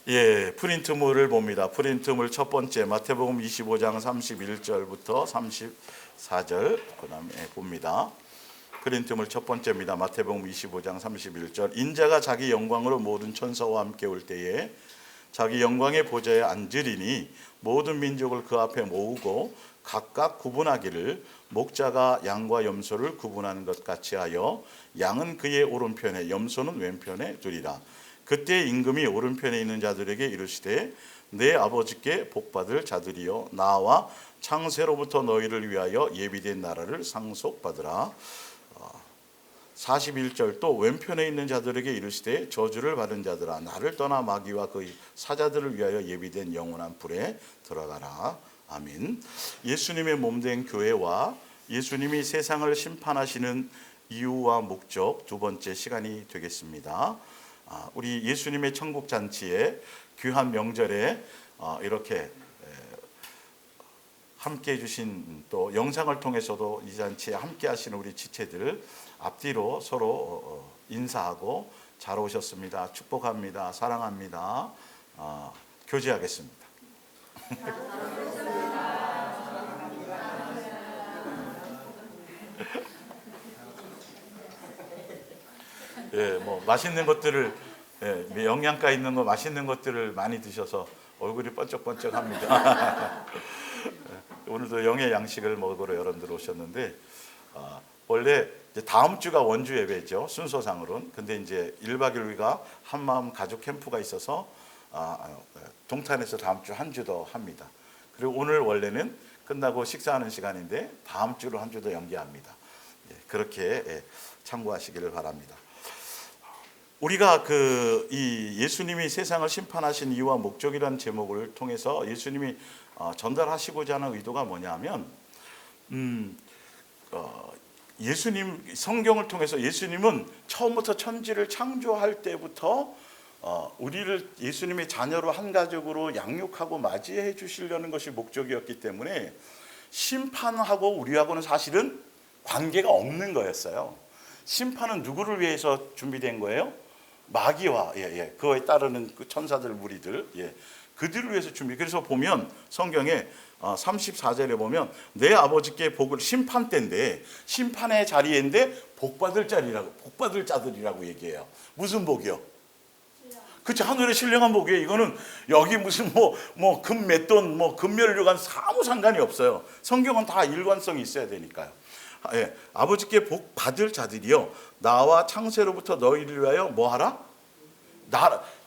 예, 프린트물을 봅니다. 프린트물 첫 번째 마태복음 25장 31절부터 34절 그다음에 봅니다. 프린트물 첫 번째입니다. 마태복음 25장 31절. 인자가 자기 영광으로 모든 천사와 함께 올 때에 자기 영광의 보좌에 앉으리니 모든 민족을 그 앞에 모으고 각각 구분하기를 목자가 양과 염소를 구분하는 것 같이 하여 양은 그의 오른편에 염소는 왼편에 두리라. 그때 임금이 오른편에 있는 자들에게 이르시되 내 아버지께 복받을 자들이여 나와 창세로부터 너희를 위하여 예비된 나라를 상속받으라. 41절 또 왼편에 있는 자들에게 이르시되 저주를 받은 자들아 나를 떠나 마귀와 그 사자들을 위하여 예비된 영원한 불에 들어가라. 아멘. 예수님의 몸된 교회와 예수님이 세상을 심판하시는 이유와 목적 두 번째 시간이 되겠습니다. 우리 예수님의 천국 잔치에 귀한 명절에 이렇게 함께 해주신 또 영상을 통해서도 이 잔치에 함께 하시는 우리 지체들 앞뒤로 서로 인사하고 잘 오셨습니다. 축복합니다. 사랑합니다. 교제하겠습니다. 예, 뭐 맛있는 것들을 영양가 있는 거 맛있는 것들을 많이 드셔서 얼굴이 번쩍번쩍합니다. 오늘도 영의 양식을 먹으러 여러분들 오셨는데 원래 이제 다음 주가 원주 예배죠. 순서상으로는. 근데 이제 1박 2일 우리가 한마음 가족 캠프가 있어서 동탄에서 다음 주 한 주 더 합니다. 그리고 오늘 원래는 끝나고 식사하는 시간인데 다음 주로 한 주 더 연기합니다. 그렇게 참고하시기를 바랍니다. 우리가 이 예수님이 세상을 심판하신 이유와 목적이라는 제목을 통해서 예수님이 전달하시고자 하는 의도가 뭐냐면 예수님 성경을 통해서 예수님은 처음부터 천지를 창조할 때부터 우리를 예수님의 자녀로 한 가족으로 양육하고 맞이해 주시려는 것이 목적이었기 때문에 심판하고 우리하고는 사실은 관계가 없는 거였어요. 심판은 누구를 위해서 준비된 거예요? 마귀와 그거에 따르는 그 천사들 무리들 그들을 위해서 준비. 그래서 보면 성경에 34절에 보면 내 아버지께 복을 심판 때인데 심판의 자리인데 복받을 자들이라고 얘기해요. 무슨 복이요? 그렇죠. 하늘의 신령한 복이에요. 이거는 여기 무슨 뭐 금 몇 돈 금멸류관 아무 상관이 없어요. 성경은 다 일관성이 있어야 되니까요. 아버지께 복 받을 자들이요 나와 창세로부터 너희를 위하여 뭐하라?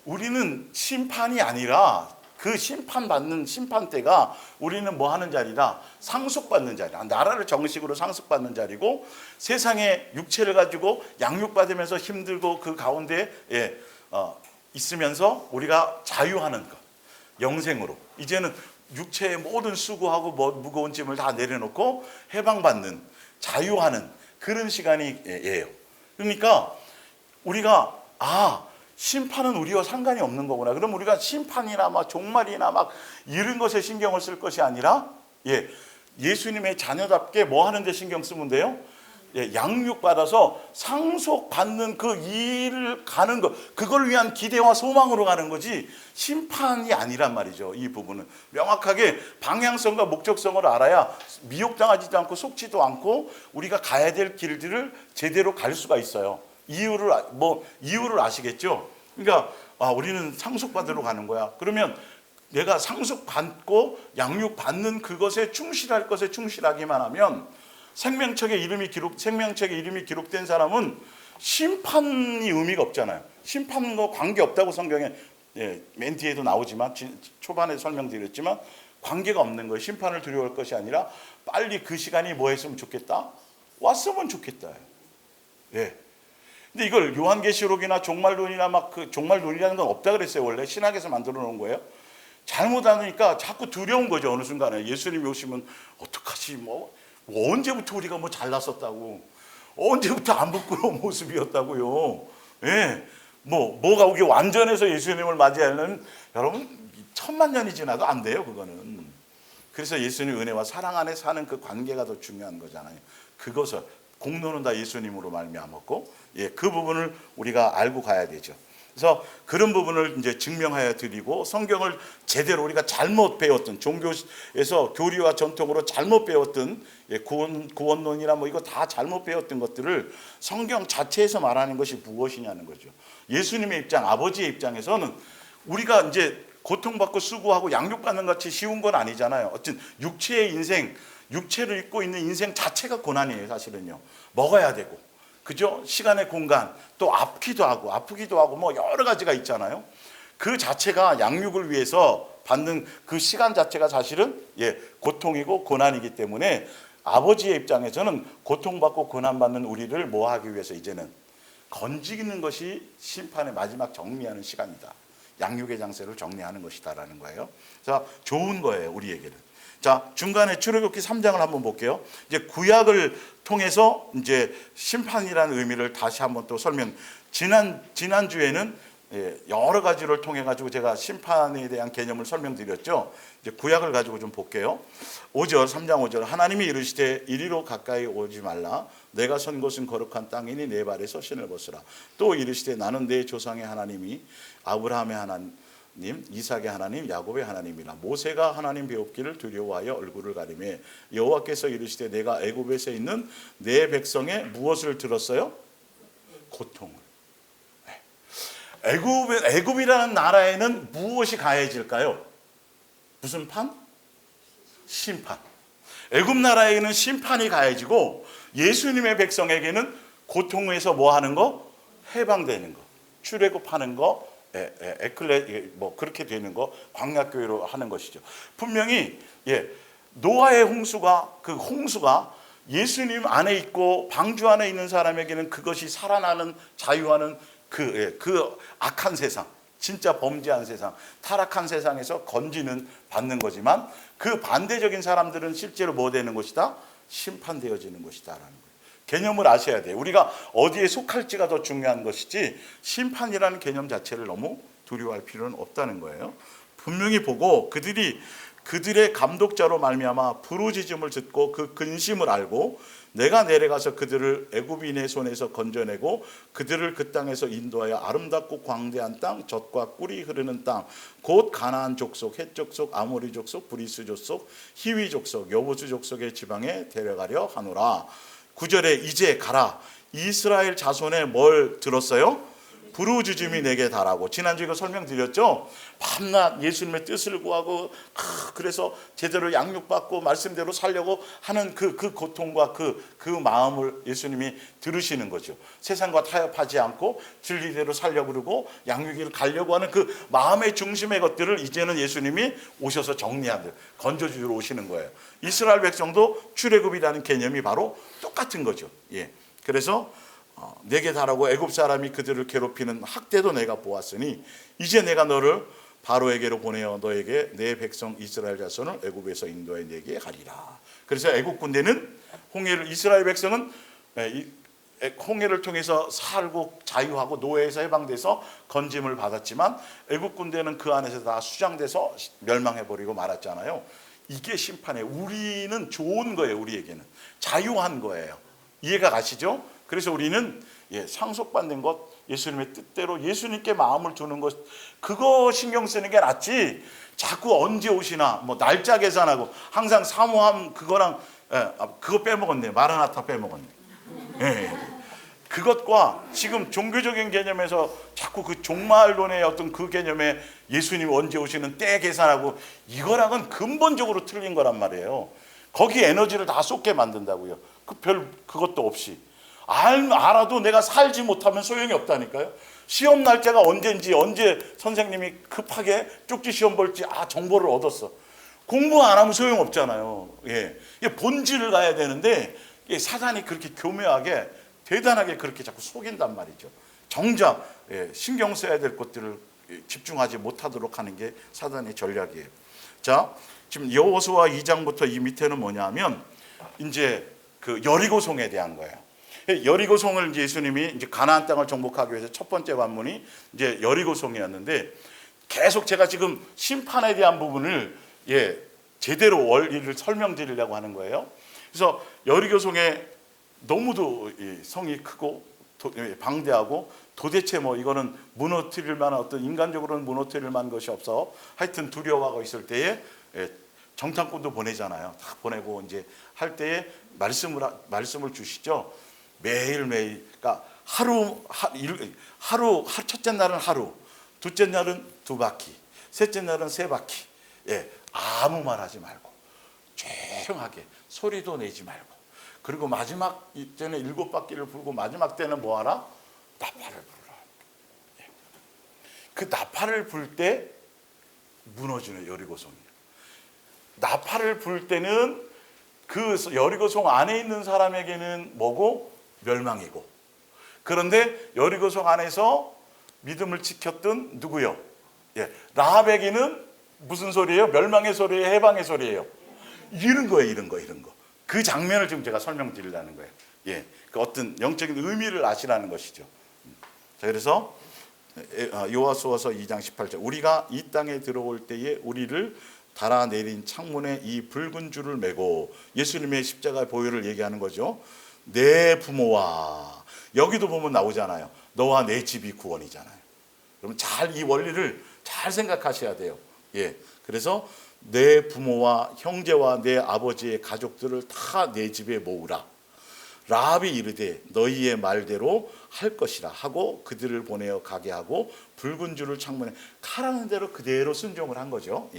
우리는 심판이 아니라 그 심판받는 심판대가 우리는 뭐하는 자리다? 상속받는 자리다. 나라를 정식으로 상속받는 자리고 세상에 육체를 가지고 양육받으면서 힘들고 그 가운데 있으면서 우리가 자유하는 것. 영생으로 이제는 육체의 모든 수고하고 무거운 짐을 다 내려놓고 해방받는 자유하는 그런 시간이에요. 그러니까 우리가 심판은 우리와 상관이 없는 거구나. 그럼 우리가 심판이나 종말이나 이런 것에 신경을 쓸 것이 아니라 예수님의 자녀답게 뭐 하는 데 신경 쓰면 돼요? 양육받아서 상속받는 그 일을 가는 것, 그걸 위한 기대와 소망으로 가는 거지 심판이 아니란 말이죠. 이 부분은 명확하게 방향성과 목적성을 알아야 미혹당하지도 않고 속지도 않고 우리가 가야 될 길들을 제대로 갈 수가 있어요. 이유를 아시겠죠? 그러니까 우리는 상속받으러 가는 거야. 그러면 내가 상속받고 양육받는 그것에 충실할 것에 충실하기만 하면 생명책에 이름이 기록된 사람은 심판이 의미가 없잖아요. 심판과 관계 없다고 성경에 맨 뒤에도 나오지만 초반에 설명드렸지만 관계가 없는 거예요. 심판을 두려워할 것이 아니라 빨리 그 시간이 뭐 했으면 좋겠다? 왔으면 좋겠다. 근데 이걸 요한계시록이나 종말론이나 그 종말론이라는 건 없다 그랬어요. 원래 신학에서 만들어 놓은 거예요. 잘못하니까 자꾸 두려운 거죠. 어느 순간에 예수님이 오시면 어떡하지 언제부터 우리가 잘났었다고 언제부터 안 부끄러운 모습이었다고요. 뭐가 우리 완전해서 예수님을 맞이하려면 여러분 1000만 년이 지나도 안 돼요. 그거는. 그래서 예수님 은혜와 사랑 안에 사는 그 관계가 더 중요한 거잖아요. 그것을 공로는 다 예수님으로 말미암았고 그 부분을 우리가 알고 가야 되죠. 그래서 그런 부분을 이제 증명하여 드리고, 성경을 제대로 우리가 잘못 배웠던, 종교에서 교리와 전통으로 잘못 배웠던 구원론이나 뭐 이거 다 잘못 배웠던 것들을 성경 자체에서 말하는 것이 무엇이냐는 거죠. 예수님의 입장, 아버지의 입장에서는 우리가 이제 고통받고 수고하고 양육받는 것이 쉬운 건 아니잖아요. 어쨌든 육체의 인생, 육체를 입고 있는 인생 자체가 고난이에요. 사실은요. 먹어야 되고, 그죠? 시간의 공간, 또 아프기도 하고 뭐 여러 가지가 있잖아요. 그 자체가 양육을 위해서 받는 그 시간 자체가 사실은 고통이고 고난이기 때문에 아버지의 입장에서는 고통받고 고난받는 우리를 뭐 하기 위해서 이제는 건지는 것이 심판의 마지막 정리하는 시간이다. 양육의 장세를 정리하는 것이다라는 거예요. 자, 좋은 거예요, 우리에게는. 자, 중간에 출애굽기 3장을 한번 볼게요. 이제 구약을 통해서 이제 심판이라는 의미를 다시 한번 또 지난주에는 여러 가지를 통해 가지고 제가 심판에 대한 개념을 설명드렸죠. 이제 구약을 가지고 좀 볼게요. 5절, 3장 5절. 하나님이 이르시되 이리로 가까이 오지 말라. 내가 선 곳은 거룩한 땅이니 내 발에서 신을 벗으라. 또 이르시되 나는 내 조상의 하나님이 아브라함의 하나님, 이삭의 하나님, 야곱의 하나님이라. 모세가 하나님 배웁기를 두려워하여 얼굴을 가리매 여호와께서 이르시되 내가 애굽에서 있는 내 백성의 무엇을 들었어요? 고통을. 애굽이라는 나라에는 무엇이 가해질까요? 무슨 판? 심판. 애굽 나라에는 심판이 가해지고 예수님의 백성에게는 고통에서 뭐 하는 거? 해방되는 거. 출애굽하는 거, 뭐 그렇게 되는 거, 광야교회로 하는 것이죠. 분명히 노아의 홍수가, 그 홍수가 예수님 안에 있고 방주 안에 있는 사람에게는 그것이 살아나는, 자유하는 그 악한 세상, 진짜 범죄한 세상, 타락한 세상에서 건지는 받는 거지만, 그 반대적인 사람들은 실제로 뭐 되는 것이다? 심판되어지는 것이다라는 거예요. 개념을 아셔야 돼요. 우리가 어디에 속할지가 더 중요한 것이지 심판이라는 개념 자체를 너무 두려워할 필요는 없다는 거예요. 분명히 보고 그들의 감독자로 말미암아 부르짖음을 듣고 그 근심을 알고 내가 내려가서 그들을 애굽인의 손에서 건져내고 그들을 그 땅에서 인도하여 아름답고 광대한 땅, 젖과 꿀이 흐르는 땅, 곧 가나안 족속, 헷 족속, 아모리 족속, 브리스 족속, 히위 족속, 여부수 족속의 지방에 데려가려 하노라. 9절에 이제 가라. 이스라엘 자손에 뭘 들었어요? 부르짖음이 내게 달하고. 지난주에 이거 설명드렸죠. 밤낮 예수님의 뜻을 구하고 그래서 제대로 양육받고 말씀대로 살려고 하는 그 고통과 그 마음을 예수님이 들으시는 거죠. 세상과 타협하지 않고 진리대로 살려고 그러고 양육을 가려고 하는 그 마음의 중심의 것들을 이제는 예수님이 오셔서 정리하는, 건져주러 오시는 거예요. 이스라엘 백성도 출애굽이라는 개념이 바로 똑같은 거죠. 그래서 내게 달하고 애굽 사람이 그들을 괴롭히는 학대도 내가 보았으니 이제 내가 너를 바로에게로 보내어 너에게 내 백성 이스라엘 자손을 애굽에서 인도해 내게 하리라. 그래서 애굽 군대는 이스라엘 백성은 홍해를 통해서 살고 자유하고 노예에서 해방돼서 건짐을 받았지만 애굽 군대는 그 안에서 다 수장돼서 멸망해버리고 말았잖아요. 이게 심판이에요. 우리는 좋은 거예요. 우리에게는 자유한 거예요. 이해가 가시죠? 그래서 우리는 상속받는 것, 예수님의 뜻대로 예수님께 마음을 두는 것, 그거 신경 쓰는 게 낫지 자꾸 언제 오시나 뭐 날짜 계산하고 항상 사모함 그거랑 그거 빼먹었네. 마라나타 빼먹었네. 그것과 지금 종교적인 개념에서 자꾸 그 종말론의 어떤 그 개념에 예수님이 언제 오시는 때 계산하고, 이거랑은 근본적으로 틀린 거란 말이에요. 거기에 에너지를 다 쏟게 만든다고요. 그것도 없이. 알아도 내가 살지 못하면 소용이 없다니까요. 시험 날짜가 언제 선생님이 급하게 쪽지 시험 볼지 정보를 얻었어. 공부 안 하면 소용 없잖아요. 본질을 가야 되는데 사단이 그렇게 교묘하게 대단하게 그렇게 자꾸 속인단 말이죠. 정작 신경 써야 될 것들을 집중하지 못하도록 하는 게 사단의 전략이에요. 자, 지금 여호수아 2장부터 이 밑에는 뭐냐면 이제 그 여리고성에 대한 거예요. 여리고성을 예수님이 이제 가나안 땅을 정복하기 위해서 첫 번째 관문이 이제 여리고성이었는데, 계속 제가 지금 심판에 대한 부분을 제대로 원리를 설명드리려고 하는 거예요. 그래서 여리고성에 너무도 성이 크고 방대하고 도대체 뭐 이거는 무너뜨릴 만한 어떤 인간적으로는 무너뜨릴 만한 것이 없어 하여튼 두려워하고 있을 때에 정탐꾼도 보내잖아요. 다 보내고 이제 할 때에 말씀을 주시죠. 매일매일. 그러니까 하루 첫째 날은 하루, 둘째 날은 2바퀴, 셋째 날은 3바퀴. 아무 말 하지 말고 조용하게 소리도 내지 말고, 그리고 마지막 이때는 7바퀴를 불고 마지막 때는 뭐 하나? 나팔을 불러. 그 나팔을 불 때 무너지는 여리고성이. 나팔을 불 때는 그 여리고성 안에 있는 사람에게는 뭐고? 멸망이고. 그런데 여리고성 안에서 믿음을 지켰던 누구요? 라합에게는 무슨 소리예요? 멸망의 소리예요? 해방의 소리예요? 이런 거예요, 이런 거. 그 장면을 지금 제가 설명드리려는 거예요. 그 어떤 영적인 의미를 아시라는 것이죠. 자, 그래서 요하수아서 2장 18절, 우리가 이 땅에 들어올 때에 우리를 달아내린 창문에 이 붉은 줄을 메고, 예수님의 십자가 보혈을 얘기하는 거죠. 내 부모와, 여기도 보면 나오잖아요. 너와 내 집이 구원이잖아요. 그럼 잘 이 원리를 잘 생각하셔야 돼요. 그래서 내 부모와 형제와 내 아버지의 가족들을 다 내 집에 모으라. 라합이 이르되 너희의 말대로 할 것이라 하고 그들을 보내어 가게 하고 붉은 줄을 창문에 가라는 대로 그대로 순종을 한 거죠.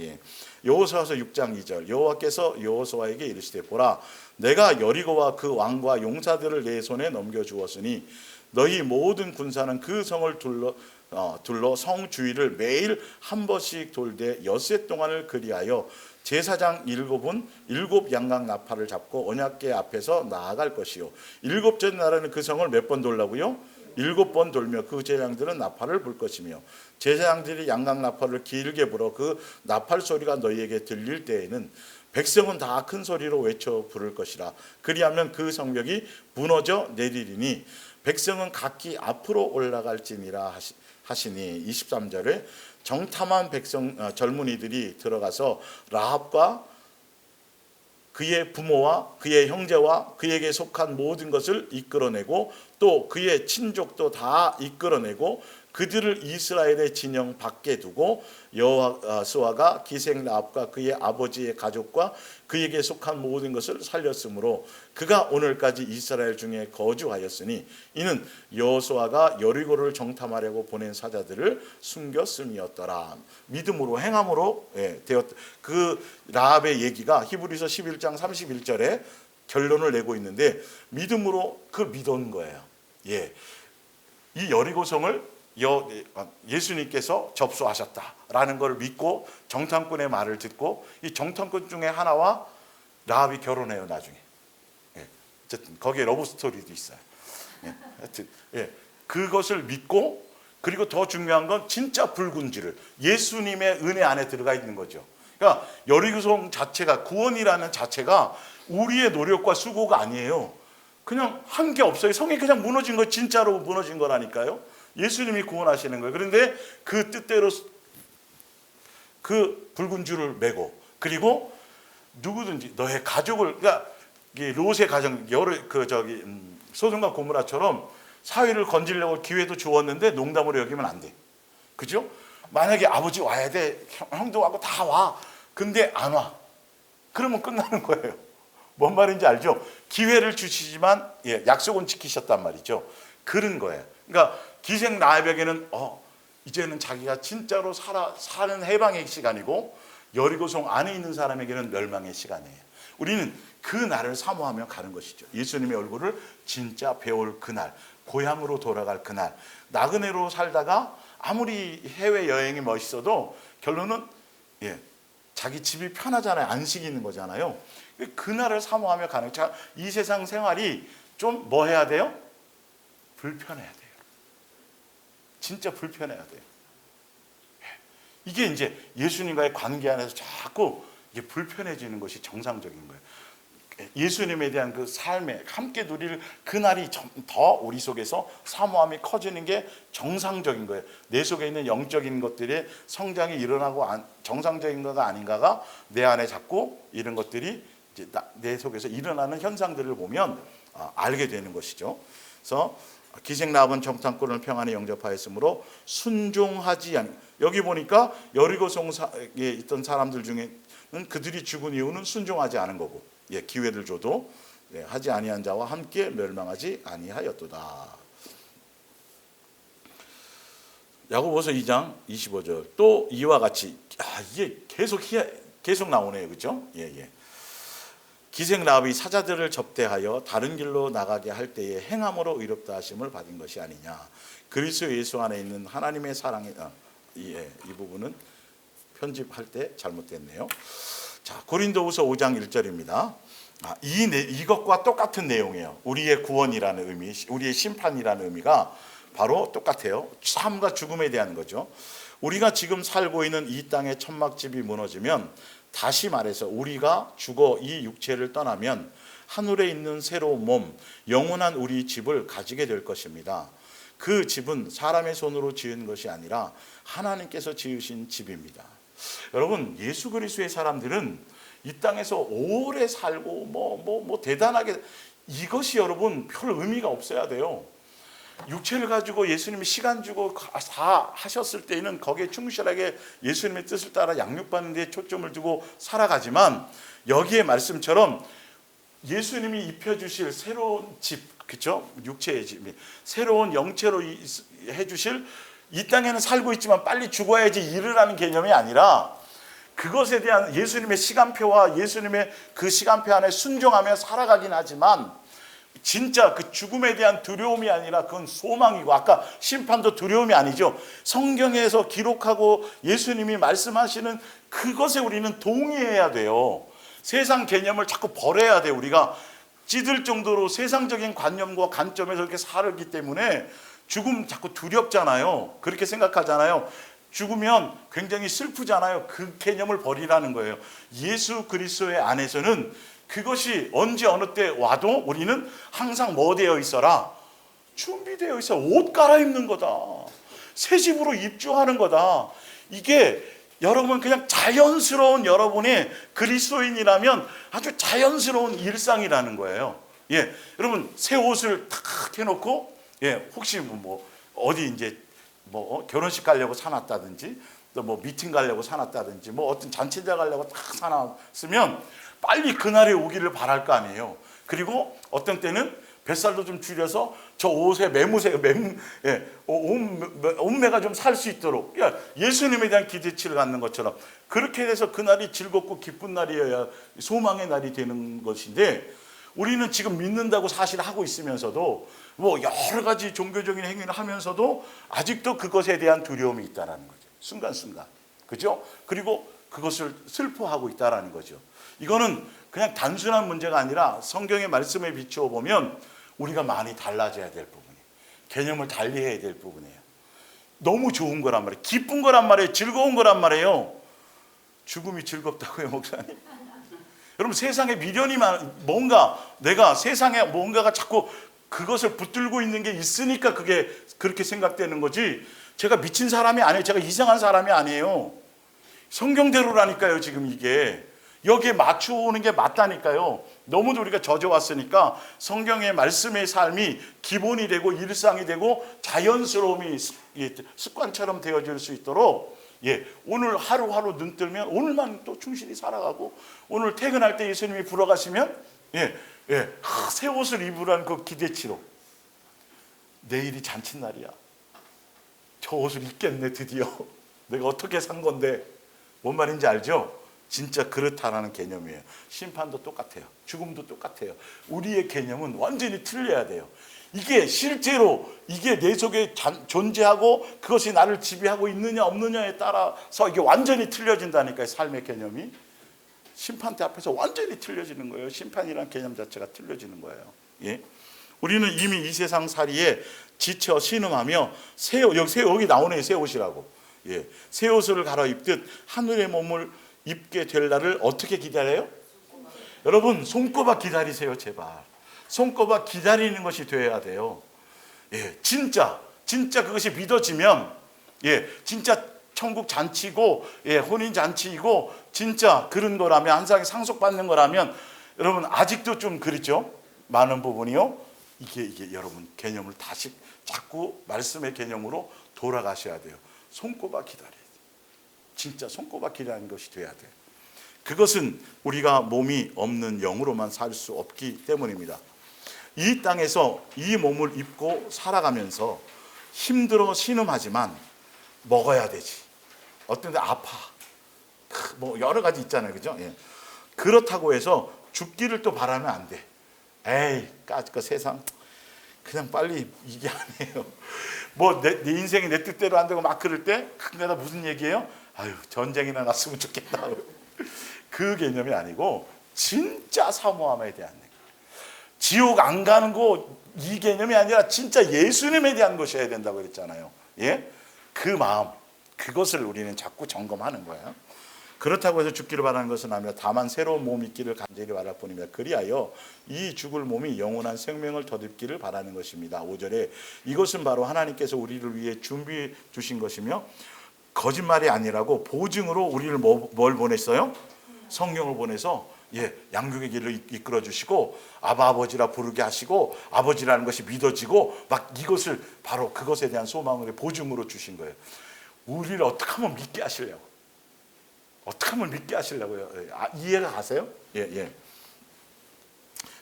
여호수아서 6장 2절, 여호와께서 여호수아에게 이르시되 보라, 내가 여리고와 그 왕과 용사들을 내 손에 넘겨 주었으니 너희 모든 군사는 그 성을 둘러 성 주위를 매일 한 번씩 돌되 엿새 동안을 그리하여 제사장 7은 7 양각 나팔을 잡고 언약궤 앞에서 나아갈 것이요, 7째 날에는 그 성을 몇 번 돌라고요? 7번 돌며 그 제사장들은 나팔을 불 것이며, 제사장들이 양각 나팔을 길게 불어 그 나팔 소리가 너희에게 들릴 때에는 백성은 다 큰 소리로 외쳐 부를 것이라. 그리하면 그 성벽이 무너져 내리리니 백성은 각기 앞으로 올라갈지니라 하시니. 23절에 정탐한 젊은이들이 들어가서 라합과 그의 부모와 그의 형제와 그에게 속한 모든 것을 이끌어내고 또 그의 친족도 다 이끌어내고 그들을 이스라엘의 진영 밖에 두고 여호수아가 기생 라합과 그의 아버지의 가족과 그에게 속한 모든 것을 살렸으므로 그가 오늘까지 이스라엘 중에 거주하였으니 이는 여호수아가 여리고를 정탐하려고 보낸 사자들을 숨겼음이었더라. 믿음으로 행함으로 되었다. 그 라합의 얘기가 히브리서 11장 31절에 결론을 내고 있는데 믿음으로 그 믿은 거예요. 이 여리고성을 예수님께서 접수하셨다라는 걸 믿고 정탐꾼의 말을 듣고, 이 정탐꾼 중에 하나와 라합이 결혼해요, 나중에. 어쨌든 거기에 러브 스토리도 있어요. 하여튼 그것을 믿고, 그리고 더 중요한 건 진짜 붉은 줄을, 예수님의 은혜 안에 들어가 있는 거죠. 그러니까 여리고성 자체가, 구원이라는 자체가 우리의 노력과 수고가 아니에요. 그냥 한 게 없어요. 성이 그냥 무너진 거, 진짜로 무너진 거라니까요. 예수님이 구원하시는 거예요. 그런데 그 뜻대로 그 붉은 줄을 메고, 그리고 누구든지 너의 가족을, 그러니까 롯의 가정, 소돔과 고모라처럼 사위를 건지려고 기회도 주었는데 농담으로 여기면 안 돼. 그죠? 만약에 아버지 와야 돼, 형도 와고 다 와. 근데 안 와. 그러면 끝나는 거예요. 뭔 말인지 알죠? 기회를 주시지만 약속은 지키셨단 말이죠. 그런 거예요. 그러니까 기생 라합에게는 이제는 자기가 진짜로 사는 해방의 시간이고, 여리고성 안에 있는 사람에게는 멸망의 시간이에요. 우리는 그 날을 사모하며 가는 것이죠. 예수님의 얼굴을 진짜 배울 그날, 고향으로 돌아갈 그날. 나그네로 살다가 아무리 해외여행이 멋있어도 결론은 자기 집이 편하잖아요. 안식이 있는 거잖아요. 그날을 사모하며 가는, 이 세상 생활이 좀 뭐 해야 돼요? 불편해야 돼요. 진짜 불편해야 돼요. 이게 이제 예수님과의 관계 안에서 자꾸 이게 불편해지는 것이 정상적인 거예요. 예수님에 대한 그 삶에 함께 누릴 그날이 좀 더 우리 속에서 사모함이 커지는 게 정상적인 거예요. 내 속에 있는 영적인 것들의 성장이 일어나고 정상적인가가 아닌가가 내 안에 자꾸 이런 것들이 이제 내 속에서 일어나는 현상들을 보면 알게 되는 것이죠. 그래서 기생라합은 정탐꾼을 평안히 영접하였으므로 순종하지 않. 여기 보니까 여리고 성에 있던 사람들 중에는 그들이 죽은 이유는 순종하지 않은 거고, 기회를 줘도 하지 아니한 자와 함께 멸망하지 아니하였도다. 야고보서 2장 25절 또 이와 같이 이게 계속 나오네요, 그렇죠? 기생라합이 사자들을 접대하여 다른 길로 나가게 할 때에 행함으로 의롭다 하심을 받은 것이 아니냐. 그리스도 예수 안에 있는 하나님의 사랑이 이 부분은 편집할 때 잘못됐네요. 자, 고린도후서 5장 1절입니다. 이것과 똑같은 내용이에요. 우리의 구원이라는 의미, 우리의 심판이라는 의미가 바로 똑같아요. 삶과 죽음에 대한 거죠. 우리가 지금 살고 있는 이 땅의 천막집이 무너지면, 다시 말해서 우리가 죽어 이 육체를 떠나면 하늘에 있는 새로운 몸, 영원한 우리 집을 가지게 될 것입니다. 그 집은 사람의 손으로 지은 것이 아니라 하나님께서 지으신 집입니다. 여러분, 예수 그리스도의 사람들은 이 땅에서 오래 살고 뭐 대단하게, 이것이 여러분 별 의미가 없어야 돼요. 육체를 가지고 예수님이 시간 주고 다 하셨을 때에는 거기에 충실하게 예수님의 뜻을 따라 양육받는 데 초점을 두고 살아가지만, 여기에 말씀처럼 예수님이 입혀주실 새로운 집, 그렇죠? 육체의 집, 새로운 영체로 해주실, 이 땅에는 살고 있지만 빨리 죽어야지 일을 하는 개념이 아니라, 그것에 대한 예수님의 시간표와 예수님의 그 시간표 안에 순종하며 살아가긴 하지만, 진짜 그 죽음에 대한 두려움이 아니라 그건 소망이고, 아까 심판도 두려움이 아니죠. 성경에서 기록하고 예수님이 말씀하시는 그것에 우리는 동의해야 돼요. 세상 개념을 자꾸 버려야 돼요. 우리가 찌들 정도로 세상적인 관념과 관점에서 이렇게 살기 때문에 죽음 자꾸 두렵잖아요. 그렇게 생각하잖아요. 죽으면 굉장히 슬프잖아요. 그 개념을 버리라는 거예요. 예수 그리스도의 안에서는 그것이 언제 어느 때 와도 우리는 항상 뭐 되어 있어라? 준비되어 있어. 옷 갈아입는 거다. 새 집으로 입주하는 거다. 이게 여러분 그냥 자연스러운, 여러분이 그리스도인이라면 아주 자연스러운 일상이라는 거예요. 여러분 새 옷을 탁 해놓고, 혹시 뭐 어디 이제 뭐 결혼식 가려고 사놨다든지, 또 뭐 미팅 가려고 사놨다든지, 뭐 어떤 잔치자 가려고 탁 사놨으면 빨리 그날이 오기를 바랄 거 아니에요. 그리고 어떤 때는 뱃살도 좀 줄여서 저 옷에 옷매가 좀 살 수 있도록, 예수님에 대한 기대치를 갖는 것처럼 그렇게 해서 그날이 즐겁고 기쁜 날이어야 소망의 날이 되는 것인데, 우리는 지금 믿는다고 사실 하고 있으면서도 뭐 여러 가지 종교적인 행위를 하면서도 아직도 그것에 대한 두려움이 있다라는 거죠. 순간순간. 그죠? 그리고 그것을 슬퍼하고 있다라는 거죠. 이거는 그냥 단순한 문제가 아니라 성경의 말씀에 비추어 보면 우리가 많이 달라져야 될 부분이에요. 개념을 달리해야 될 부분이에요. 너무 좋은 거란 말이에요. 기쁜 거란 말이에요. 즐거운 거란 말이에요. 죽음이 즐겁다고요, 목사님? 여러분, 세상에 미련이 내가 세상에 뭔가가 자꾸 그것을 붙들고 있는 게 있으니까 그게 그렇게 생각되는 거지, 제가 미친 사람이 아니에요. 제가 이상한 사람이 아니에요. 성경대로라니까요. 지금 이게 여기에 맞추는 게 맞다니까요. 너무도 우리가 젖어왔으니까 성경의 말씀의 삶이 기본이 되고 일상이 되고 자연스러움이 습관처럼 되어질 수 있도록, 오늘 하루하루 눈 뜨면 오늘만 또 충실히 살아가고, 오늘 퇴근할 때 예수님이 불어가시면 새 옷을 입으라는 그 기대치로, 내일이 잔칫날이야. 저 옷을 입겠네 드디어. 내가 어떻게 산 건데. 뭔 말인지 알죠? 진짜 그렇다라는 개념이에요. 심판도 똑같아요. 죽음도 똑같아요. 우리의 개념은 완전히 틀려야 돼요. 이게 실제로 이게 내 속에 존재하고 그것이 나를 지배하고 있느냐 없느냐에 따라서 이게 완전히 틀려진다니까요. 삶의 개념이 심판대 앞에서 완전히 틀려지는 거예요. 심판이라는 개념 자체가 틀려지는 거예요. 우리는 이미 이 세상 살이에 지쳐 신음하며 여기 나오네요. 새 옷이라고. 새 옷을 갈아입듯 하늘의 몸을 입게 될 날을 어떻게 기다려요? 여러분, 손꼽아 기다리세요. 제발 손꼽아 기다리는 것이 되어야 돼요. 진짜 그것이 믿어지면, 진짜 천국 잔치고, 혼인 잔치이고, 진짜 그런 거라면, 한 사람이 상속받는 거라면, 여러분 아직도 좀 그렇죠? 많은 부분이요. 이게 여러분 개념을 다시 자꾸 말씀의 개념으로 돌아가셔야 돼요. 손꼽아 기다려야 돼요. 진짜 손꼽아 기다리는 것이 돼야 돼요. 그것은 우리가 몸이 없는 영으로만 살 수 없기 때문입니다. 이 땅에서 이 몸을 입고 살아가면서 힘들어 신음하지만 먹어야 되지. 어떤 데 아파. 뭐 여러 가지 있잖아요. 그죠? 예. 그렇다고 해서 죽기를 또 바라면 안 돼. 에이, 까짓거 세상. 그냥 빨리 이게 아니에요. 뭐 내 인생이 내 뜻대로 안 되고 막 그럴 때 그게다 무슨 얘기예요? 아유, 전쟁이나 났으면 좋겠다. 그 개념이 아니고 진짜 사모함에 대한 얘기. 지옥 안 가는 거 이 개념이 아니라 진짜 예수님에 대한 것이어야 된다고 그랬잖아요. 예? 그 마음, 그것을 우리는 자꾸 점검하는 거예요. 그렇다고 해서 죽기를 바라는 것은 아니라 다만 새로운 몸이 있기를 간절히 바랄 뿐입니다. 그리하여 이 죽을 몸이 영원한 생명을 덧입기를 바라는 것입니다. 5절에 이것은 바로 하나님께서 우리를 위해 준비해 주신 것이며 거짓말이 아니라고 보증으로 우리를 뭘 보냈어요? 성령을 보내서 양육의 길을 이끌어 주시고 아버지라 부르게 하시고 아버지라는 것이 믿어지고 막 이것을 바로 그것에 대한 소망을 보증으로 주신 거예요. 우리를 어떻게 하면 믿게 하시려고? 어떻게 하면 믿게 하시려고요? 이해가 가세요? 예.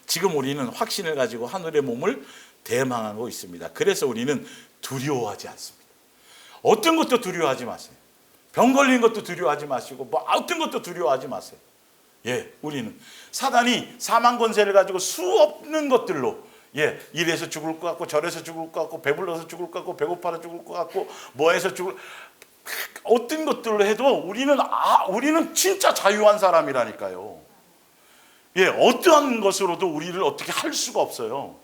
지금 우리는 확신을 가지고 하늘의 몸을 대망하고 있습니다. 그래서 우리는 두려워하지 않습니다. 어떤 것도 두려워하지 마세요. 병 걸린 것도 두려워하지 마시고 뭐 어떤 것도 두려워하지 마세요. 우리는 사단이 사망 권세를 가지고 수 없는 것들로 이래서 죽을 것 같고 저래서 죽을 것 같고 배불러서 죽을 것 같고 배고파서 죽을 것 같고 뭐해서 죽을 어떤 것들로 해도 우리는 진짜 자유한 사람이라니까요. 어떠한 것으로도 우리를 어떻게 할 수가 없어요.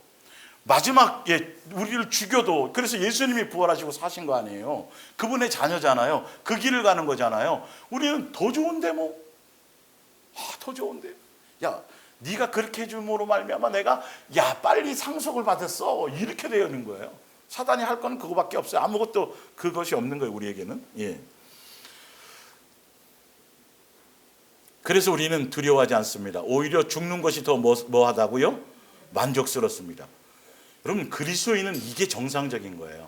마지막 우리를 죽여도 그래서 예수님이 부활하시고 사신 거 아니에요. 그분의 자녀잖아요. 그 길을 가는 거잖아요. 우리는 더 좋은데 뭐 더 좋은데 야 네가 그렇게 해줌으로 말미암아 내가 빨리 상속을 받았어 이렇게 되는 거예요. 사단이 할 건 그거밖에 없어요. 아무것도 그것이 없는 거예요. 우리에게는. 그래서 우리는 두려워하지 않습니다. 오히려 죽는 것이 더 뭐하다고요? 만족스럽습니다. 여러분 그리스도인은 이게 정상적인 거예요.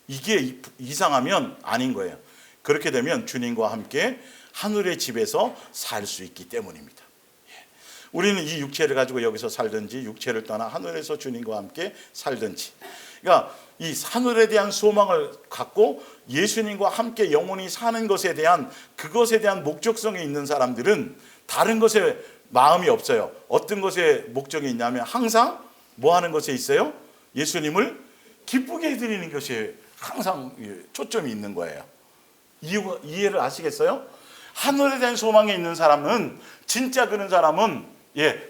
이게 이상하면 아닌 거예요. 그렇게 되면 주님과 함께 하늘의 집에서 살 수 있기 때문입니다. 우리는 이 육체를 가지고 여기서 살든지 육체를 떠나 하늘에서 주님과 함께 살든지, 그러니까 이 하늘에 대한 소망을 갖고 예수님과 함께 영원히 사는 것에 대한 그것에 대한 목적성이 있는 사람들은 다른 것에 마음이 없어요. 어떤 것에 목적이 있냐면 항상 뭐 하는 것에 있어요? 예수님을 기쁘게 해드리는 것이 항상 초점이 있는 거예요. 이해를 아시겠어요? 하늘에 대한 소망이 있는 사람은 진짜 그런 사람은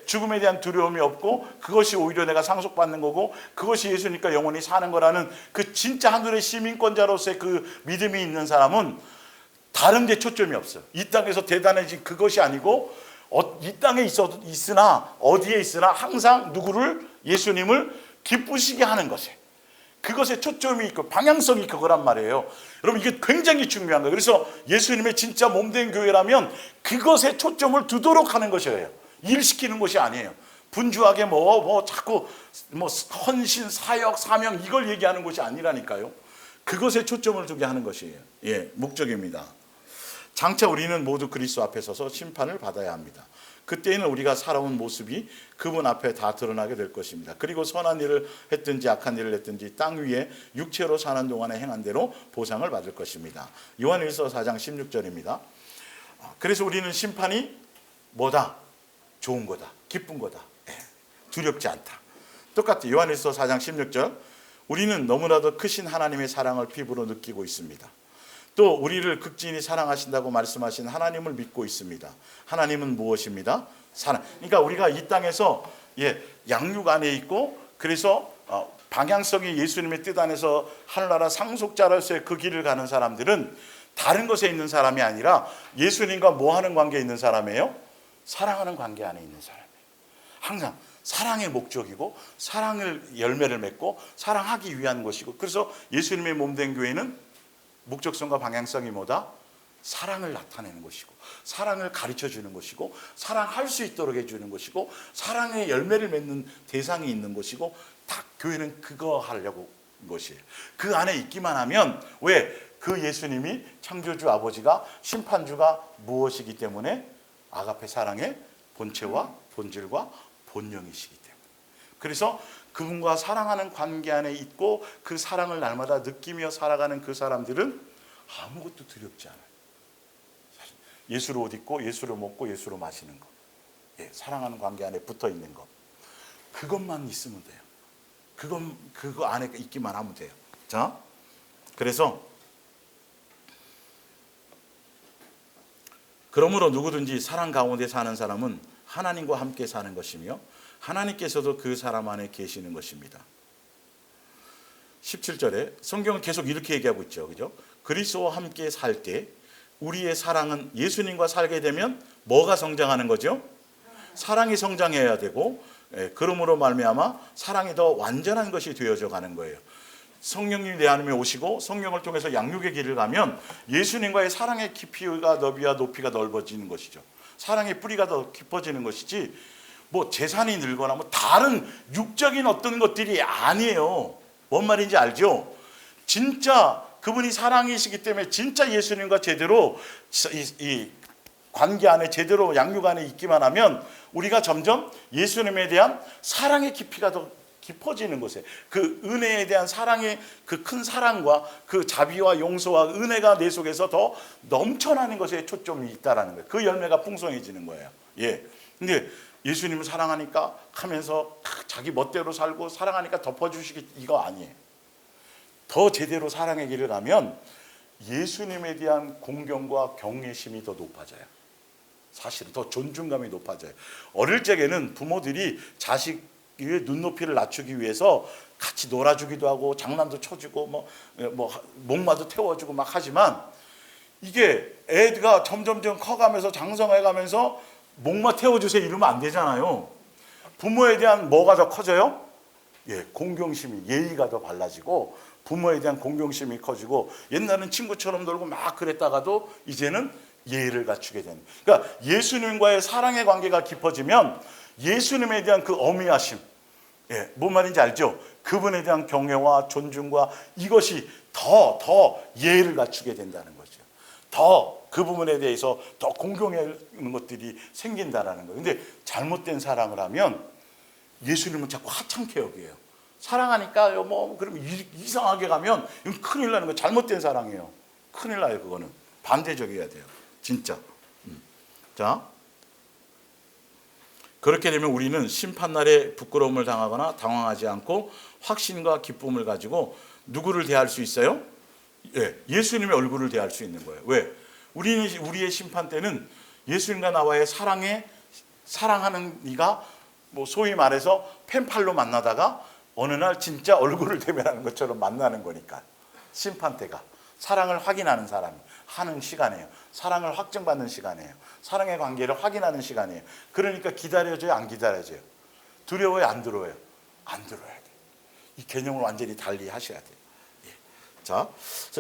죽음에 대한 두려움이 없고 그것이 오히려 내가 상속받는 거고 그것이 예수니까 영원히 사는 거라는 그 진짜 하늘의 시민권자로서의 그 믿음이 있는 사람은 다른 데 초점이 없어요. 이 땅에서 대단해진 그것이 아니고 이 땅에 있으나 어디에 있으나 항상 누구를 예수님을 기쁘시게 하는 것에 그것에 초점이 있고 방향성이 그거란 말이에요. 여러분 이게 굉장히 중요한 거예요. 그래서 예수님의 진짜 몸된 교회라면 그것에 초점을 두도록 하는 것이에요. 일시키는 것이 아니에요. 분주하게 자꾸 헌신, 사역, 사명 이걸 얘기하는 것이 아니라니까요. 그것에 초점을 두게 하는 것이에요. 목적입니다. 장차 우리는 모두 그리스도 앞에 서서 심판을 받아야 합니다. 그때에는 우리가 살아온 모습이 그분 앞에 다 드러나게 될 것입니다. 그리고 선한 일을 했든지 악한 일을 했든지 땅 위에 육체로 사는 동안에 행한 대로 보상을 받을 것입니다. 요한일서 4장 16절입니다. 그래서 우리는 심판이 뭐다? 좋은 거다. 기쁜 거다. 두렵지 않다. 똑같아요. 요한일서 4장 16절. 우리는 너무나도 크신 하나님의 사랑을 피부로 느끼고 있습니다. 또 우리를 극진히 사랑하신다고 말씀하신 하나님을 믿고 있습니다. 하나님은 무엇입니다? 사랑. 그러니까 우리가 이 땅에서 양육 안에 있고 그래서 방향성이 예수님의 뜻 안에서 하늘나라 상속자로서의 그 길을 가는 사람들은 다른 것에 있는 사람이 아니라 예수님과 뭐 하는 관계에 있는 사람이에요? 사랑하는 관계 안에 있는 사람이에요. 항상 사랑의 목적이고 사랑을 열매를 맺고 사랑하기 위한 것이고 그래서 예수님의 몸된 교회는 목적성과 방향성이 뭐다? 사랑을 나타내는 것이고, 사랑을 가르쳐 주는 것이고, 사랑할 수 있도록 해주는 것이고, 사랑의 열매를 맺는 대상이 있는 것이고, 다 교회는 그거 하려고 한 것이에요. 그 안에 있기만 하면, 왜? 그 예수님이 창조주 아버지가 심판주가 무엇이기 때문에 아가페 사랑의 본체와 본질과 본령이시기 때문에. 그래서 그분과 사랑하는 관계 안에 있고 그 사랑을 날마다 느끼며 살아가는 그 사람들은 아무것도 두렵지 않아요. 예수로 옷 입고 예수로 먹고 예수로 마시는 것, 사랑하는 관계 안에 붙어 있는 것, 그것만 있으면 돼요. 그거 안에 있기만 하면 돼요. 자, 그래서 그러므로 누구든지 사랑 가운데 사는 사람은 하나님과 함께 사는 것이며 하나님께서도 그 사람 안에 계시는 것입니다. 17절에 성경은 계속 이렇게 얘기하고 있죠. 그죠? 그리스도와 함께 살 때 우리의 사랑은 예수님과 살게 되면 뭐가 성장하는 거죠? 사랑이 성장해야 되고, 그러므로 말미암아 사랑이 더 완전한 것이 되어져 가는 거예요. 성령님이 내 안에 오시고 성령을 통해서 양육의 길을 가면 예수님과의 사랑의 깊이가 너비와 높이가 넓어지는 것이죠. 사랑의 뿌리가 더 깊어지는 것이지, 뭐 재산이 늘거나 뭐 다른 육적인 어떤 것들이 아니에요. 뭔 말인지 알죠? 진짜 그분이 사랑이시기 때문에 진짜 예수님과 제대로 이 관계 안에 제대로 양육 안에 있기만 하면 우리가 점점 예수님에 대한 사랑의 깊이가 더 깊어지는 것에, 그 은혜에 대한 사랑의 그 큰 사랑과 그 자비와 용서와 은혜가 내 속에서 더 넘쳐나는 것에 초점이 있다라는 거예요. 그 열매가 풍성해지는 거예요. 근데 예수님을 사랑하니까 하면서 자기 멋대로 살고 사랑하니까 덮어주시기, 이거 아니에요. 더 제대로 사랑의 길을 가면 예수님에 대한 공경과 경외심이 더 높아져요. 사실은 더 존중감이 높아져요. 어릴 적에는 부모들이 자식의 눈높이를 낮추기 위해서 같이 놀아주기도 하고 장난도 쳐주고 뭐 목마도 태워주고 막 하지만, 이게 애가 점점점 커가면서 장성해가면서 목마 태워주세요 이러면 안 되잖아요. 부모에 대한 뭐가 더 커져요? 공경심이, 예의가 더 발라지고 부모에 대한 공경심이 커지고, 옛날엔 친구처럼 놀고 막 그랬다가도 이제는 예의를 갖추게 되는. 그러니까 예수님과의 사랑의 관계가 깊어지면 예수님에 대한 그 어미하심, 뭔 말인지 알죠? 그분에 대한 경외와 존중과 이것이 더 예의를 갖추게 된다는 거죠. 더 그 부분에 대해서 더 공경하는 것들이 생긴다라는 거예요. 근데 잘못된 사랑을 하면 예수님은 자꾸 하찮게 여겨요. 사랑하니까 그러면 이상하게 가면 이건 큰일 나는 거예요. 잘못된 사랑이에요. 큰일 나요. 그거는 반대적이어야 돼요. 진짜. 자, 그렇게 되면 우리는 심판날에 부끄러움을 당하거나 당황하지 않고 확신과 기쁨을 가지고 누구를 대할 수 있어요? 예수님의 얼굴을 대할 수 있는 거예요. 왜? 우리의 심판 때는 예수님과 나와의 사랑하는 이가 소위 말해서 펜팔로 만나다가 어느 날 진짜 얼굴을 대면하는 것처럼 만나는 거니까, 심판 때가 사랑을 확인하는 사람이 하는 시간이에요. 사랑을 확증받는 시간이에요. 사랑의 관계를 확인하는 시간이에요. 그러니까 기다려져요, 안 기다려져요? 두려워요, 안 두려워요? 안 두려워야 돼요. 이 개념을 완전히 달리 하셔야 돼요. 자,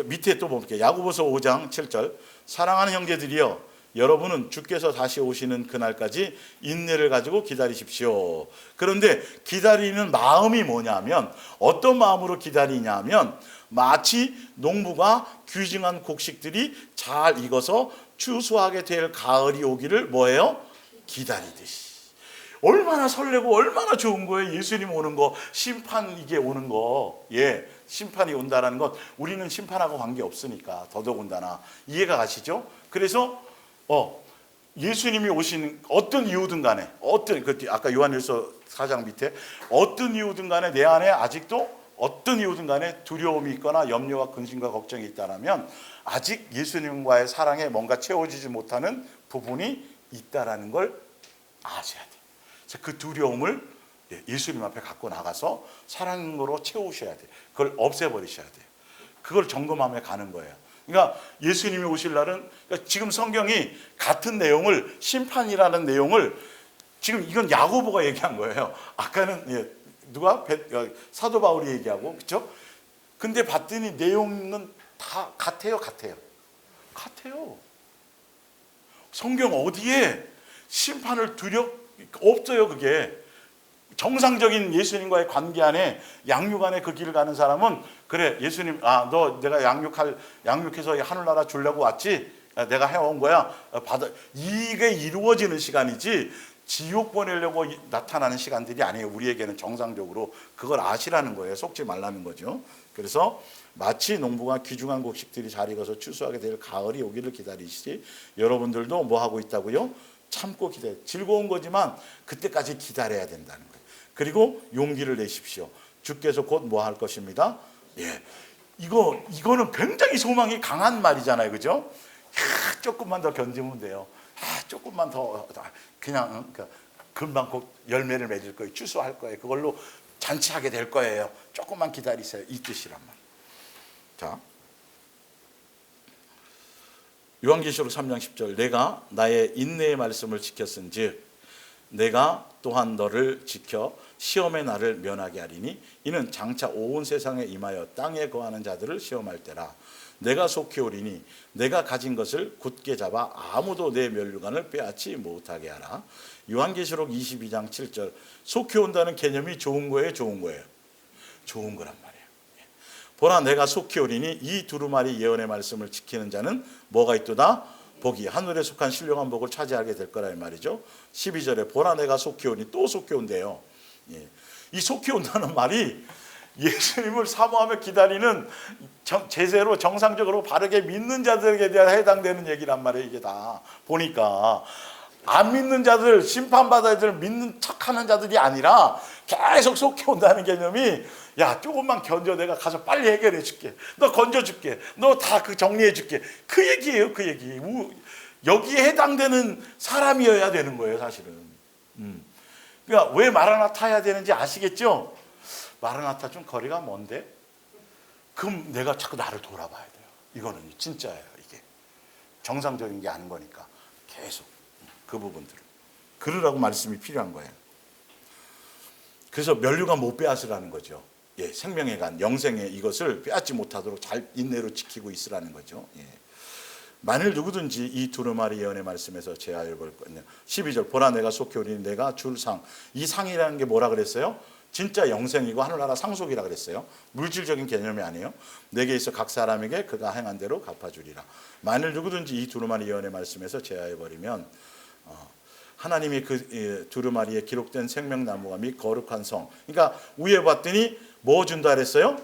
밑에 또 볼게요. 야고보서 5장 7절. 사랑하는 형제들이여, 여러분은 주께서 다시 오시는 그날까지 인내를 가지고 기다리십시오. 그런데 기다리는 마음이 뭐냐면, 어떤 마음으로 기다리냐면 마치 농부가 귀중한 곡식들이 잘 익어서 추수하게 될 가을이 오기를 뭐예요? 기다리듯이. 얼마나 설레고 얼마나 좋은 거예요. 예수님 오는 거, 심판 이게 오는 거. 심판이 온다라는 것. 우리는 심판하고 관계 없으니까 더더군다나 이해가 가시죠? 그래서 예수님이 오시는 어떤 이유든 간에, 아까 요한일서 4장 밑에 어떤 이유든 간에 내 안에 아직도 어떤 이유든 간에 두려움이 있거나 염려와 근심과 걱정이 있다면 아직 예수님과의 사랑에 뭔가 채워지지 못하는 부분이 있다라는 걸 아셔야 돼요. 그 두려움을 예수님 앞에 갖고 나가서 사랑으로 채우셔야 돼요. 그걸 없애버리셔야 돼요. 그걸 점검하며 가는 거예요. 그러니까 예수님이 오실 날은, 그러니까 지금 성경이 같은 내용을, 심판이라는 내용을 지금 이건 야고보가 얘기한 거예요. 아까는 누가? 사도 바울이 얘기하고, 그렇죠? 근데 봤더니 내용은 다 같아요. 똑같아요. 성경 어디에 심판을 없어요. 그게 정상적인 예수님과의 관계 안에 양육 안에 그 길을 가는 사람은 그래 예수님 너 내가 양육해서 하늘나라 주려고 왔지 내가 해온 거야 받아 이게 이루어지는 시간이지 지옥 보내려고 나타나는 시간들이 아니에요. 우리에게는 정상적으로 그걸 아시라는 거예요. 속지 말라는 거죠. 그래서 마치 농부가 귀중한 곡식들이 잘 익어서 추수하게 될 가을이 오기를 기다리시지 여러분들도 뭐 하고 있다고요? 참고 기다려. 즐거운 거지만 그때까지 기다려야 된다는 거예요. 그리고 용기를 내십시오. 주께서 곧 뭐 할 것입니다. 예, 이거는 굉장히 소망이 강한 말이잖아요, 그죠? 조금만 더 견디면 돼요. 조금만 더 그냥 금방 곧 열매를 맺을 거예요. 추수할 거예요. 그걸로 잔치하게 될 거예요. 조금만 기다리세요. 이 뜻이란 말. 자, 요한계시록 3장 10절 내가 나의 인내의 말씀을 지켰은즉 내가 또한 너를 지켜 시험의 날을 면하게 하리니 이는 장차 온 세상에 임하여 땅에 거하는 자들을 시험할 때라. 내가 속히 오리니 내가 가진 것을 굳게 잡아 아무도 내 면류관을 빼앗지 못하게 하라. 요한계시록 22장 7절 속히 온다는 개념이 좋은 거예요, 좋은 거예요? 좋은 거란 말이에요. 보라 내가 속히 오리니 이 두루마리 예언의 말씀을 지키는 자는 뭐가 있도다? 복이 하늘에 속한 신령한 복을 차지하게 될 거라 이 말이죠. 12절에 보라 내가 속히 오니 또 속히 온대요. 이 속히 온다는 말이 예수님을 사모하며 기다리는 제대로 정상적으로 바르게 믿는 자들에게 대한 해당되는 얘기란 말이에요. 이게 다 보니까 안 믿는 자들, 심판받아야 될 믿는 척하는 자들이 아니라 계속 속히 온다는 개념이 야 조금만 견뎌 내가 가서 빨리 해결해 줄게. 너 건져 줄게. 너 다 그 정리해 줄게. 그 얘기예요. 그 얘기. 여기에 해당되는 사람이어야 되는 거예요. 사실은. 그러니까 왜 마라나타 해야 되는지 아시겠죠? 마라나타 좀 거리가 먼데 그럼 내가 자꾸 나를 돌아봐야 돼요. 이거는 진짜예요. 이게 정상적인 게 아닌 거니까 계속 그 부분들을 그러라고 말씀이 필요한 거예요. 그래서 면류관 못 빼앗으라는 거죠. 예, 생명의 간, 영생의 이것을 빼앗지 못하도록 잘 인내로 지키고 있으라는 거죠. 예. 만일 누구든지 이 두루마리 예언의 말씀에서 제하여 볼 거냐. 12절 보라 내가 속히 오리니 내가 줄 상. 이 상이라는 게 뭐라 그랬어요? 진짜 영생이고 하늘나라 상속이라 그랬어요. 물질적인 개념이 아니에요. 내게 있어 각 사람에게 그가 행한 대로 갚아주리라. 만일 누구든지 이 두루마리 예언의 말씀에서 제하여 버리면 하나님이 그 두루마리에 기록된 생명나무와 및 거룩한 성. 그러니까 위에 봤더니 뭐 준다 그랬어요?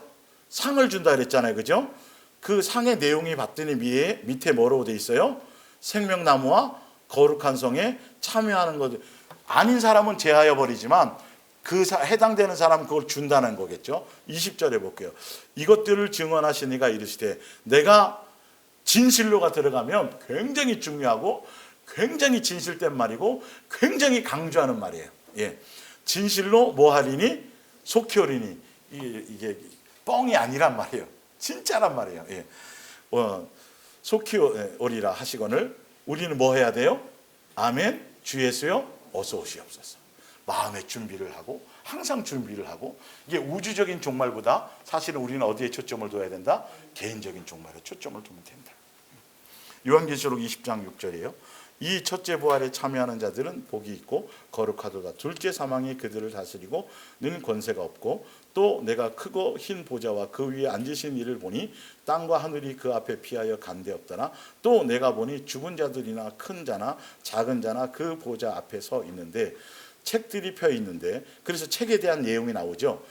상을 준다 그랬잖아요. 그죠? 그 상의 내용이 봤더니 밑에 뭐라고 돼 있어요? 생명나무와 거룩한 성에 참여하는 것. 아닌 사람은 제하여 버리지만 해당되는 사람은 그걸 준다는 거겠죠. 20절에 볼게요. 이것들을 증언하시니가 이르시되 내가 진실로가 들어가면 굉장히 중요하고 굉장히 진실된 말이고 굉장히 강조하는 말이에요. 예. 진실로 뭐 하리니? 속히 오리니. 이게 뻥이 아니란 말이에요. 진짜란 말이에요. 예. 속히 오리라 하시거늘 우리는 뭐 해야 돼요? 아멘. 주 예수여 어서 오시옵소서. 마음의 준비를 하고 항상 준비를 하고 이게 우주적인 종말보다 사실은 우리는 어디에 초점을 둬야 된다? 개인적인 종말에 초점을 두면 된다. 요한계시록 20장 6절이에요. 이 첫째 부활에 참여하는 자들은 복이 있고 거룩하도다. 둘째 사망이 그들을 다스리고 는 권세가 없고 또 내가 크고 흰 보좌와 그 위에 앉으신 이를 보니 땅과 하늘이 그 앞에 피하여 간데 없더라. 또 내가 보니 죽은 자들이나 큰 자나 작은 자나 그 보좌 앞에 서 있는데 책들이 펴 있는데 그래서 책에 대한 내용이 나오죠.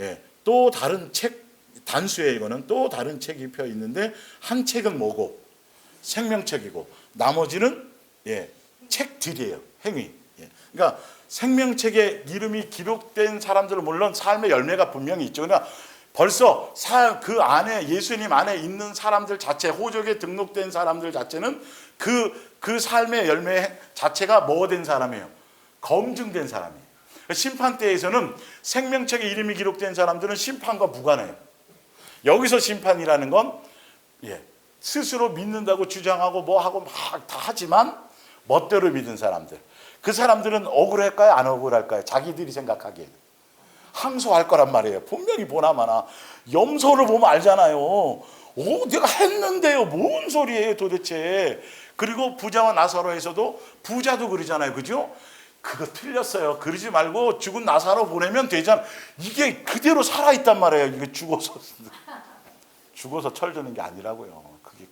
예, 또 다른 책 단수에 이거는 또 다른 책이 펴 있는데 한 책은 뭐고 생명책이고 나머지는 책들이에요. 행위. 그러니까 생명책에 이름이 기록된 사람들은 물론 삶의 열매가 분명히 있죠. 그러나 벌써 그 안에 예수님 안에 있는 사람들 자체 호적에 등록된 사람들 자체는 그 삶의 열매 자체가 뭐 된 사람이에요? 검증된 사람이에요. 심판대에서는 생명책에 이름이 기록된 사람들은 심판과 무관해요. 여기서 심판이라는 건 스스로 믿는다고 주장하고 뭐 하고 막 다 하지만 멋대로 믿은 사람들. 그 사람들은 억울할까요? 안 억울할까요? 자기들이 생각하기에는. 항소할 거란 말이에요. 분명히 보나마나. 염소를 보면 알잖아요. 내가 했는데요. 뭔 소리예요 도대체. 그리고 부자와 나사로에서도 부자도 그러잖아요. 그죠? 그거 틀렸어요. 그러지 말고 죽은 나사로 보내면 되잖아. 이게 그대로 살아있단 말이에요. 이게 죽어서 철드는 게 아니라고요. 그게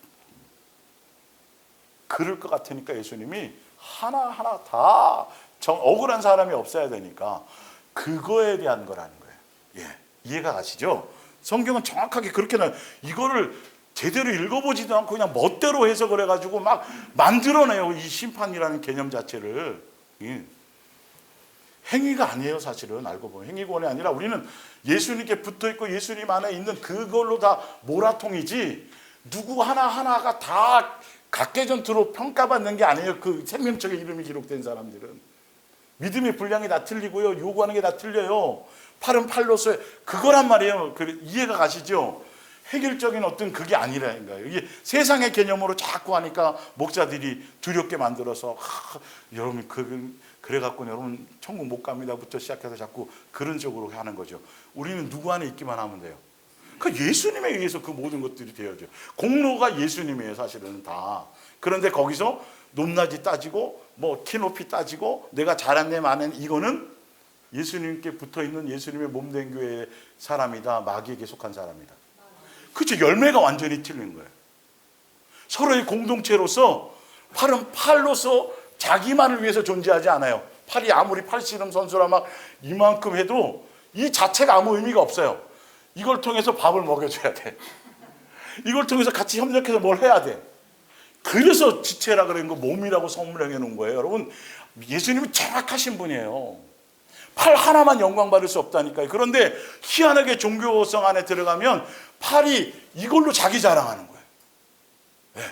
그럴 것 같으니까 예수님이 하나하나 다 억울한 사람이 없어야 되니까 그거에 대한 거라는 거예요. 예, 이해가 가시죠? 성경은 정확하게 그렇게 이거를 제대로 읽어보지도 않고 그냥 멋대로 해석을 해가지고 막 만들어내요. 이 심판이라는 개념 자체를. 예. 행위가 아니에요. 사실은 알고 보면 행위권이 아니라 우리는 예수님께 붙어있고 예수님 안에 있는 그걸로 다 몰아통이지 누구 하나하나가 다 각계전투로 평가받는 게 아니에요. 그 생명책에 이름이 기록된 사람들은. 믿음의 분량이 다 틀리고요. 요구하는 게 다 틀려요. 팔은 팔로서 그거란 말이에요. 이해가 가시죠? 해결적인 어떤 그게 아니라는 거예요. 이게 세상의 개념으로 자꾸 하니까 목사들이 두렵게 만들어서 여러분 그래갖고 여러분 천국 못 갑니다부터 시작해서 자꾸 그런 쪽으로 하는 거죠. 우리는 누구 안에 있기만 하면 돼요. 그 예수님에 의해서 그 모든 것들이 되어져. 공로가 예수님이에요. 사실은 다. 그런데 거기서 높낮이 따지고 뭐 키높이 따지고 내가 잘했네 많은 이거는 예수님께 붙어있는 예수님의 몸된 교회의 사람이다. 마귀에게 속한 사람이다. 그렇죠. 열매가 완전히 틀린 거예요. 서로의 공동체로서 팔은 팔로서 자기만을 위해서 존재하지 않아요. 팔이 아무리 팔씨름 선수라 막 이만큼 해도 이 자체가 아무 의미가 없어요. 이걸 통해서 밥을 먹여줘야 돼. 이걸 통해서 같이 협력해서 뭘 해야 돼. 그래서 지체라 그런 거 몸이라고 선물해 놓은 거예요. 여러분 예수님이 정확하신 분이에요. 팔 하나만 영광 받을 수 없다니까요. 그런데 희한하게 종교성 안에 들어가면 팔이 이걸로 자기 자랑하는 거예요. 네.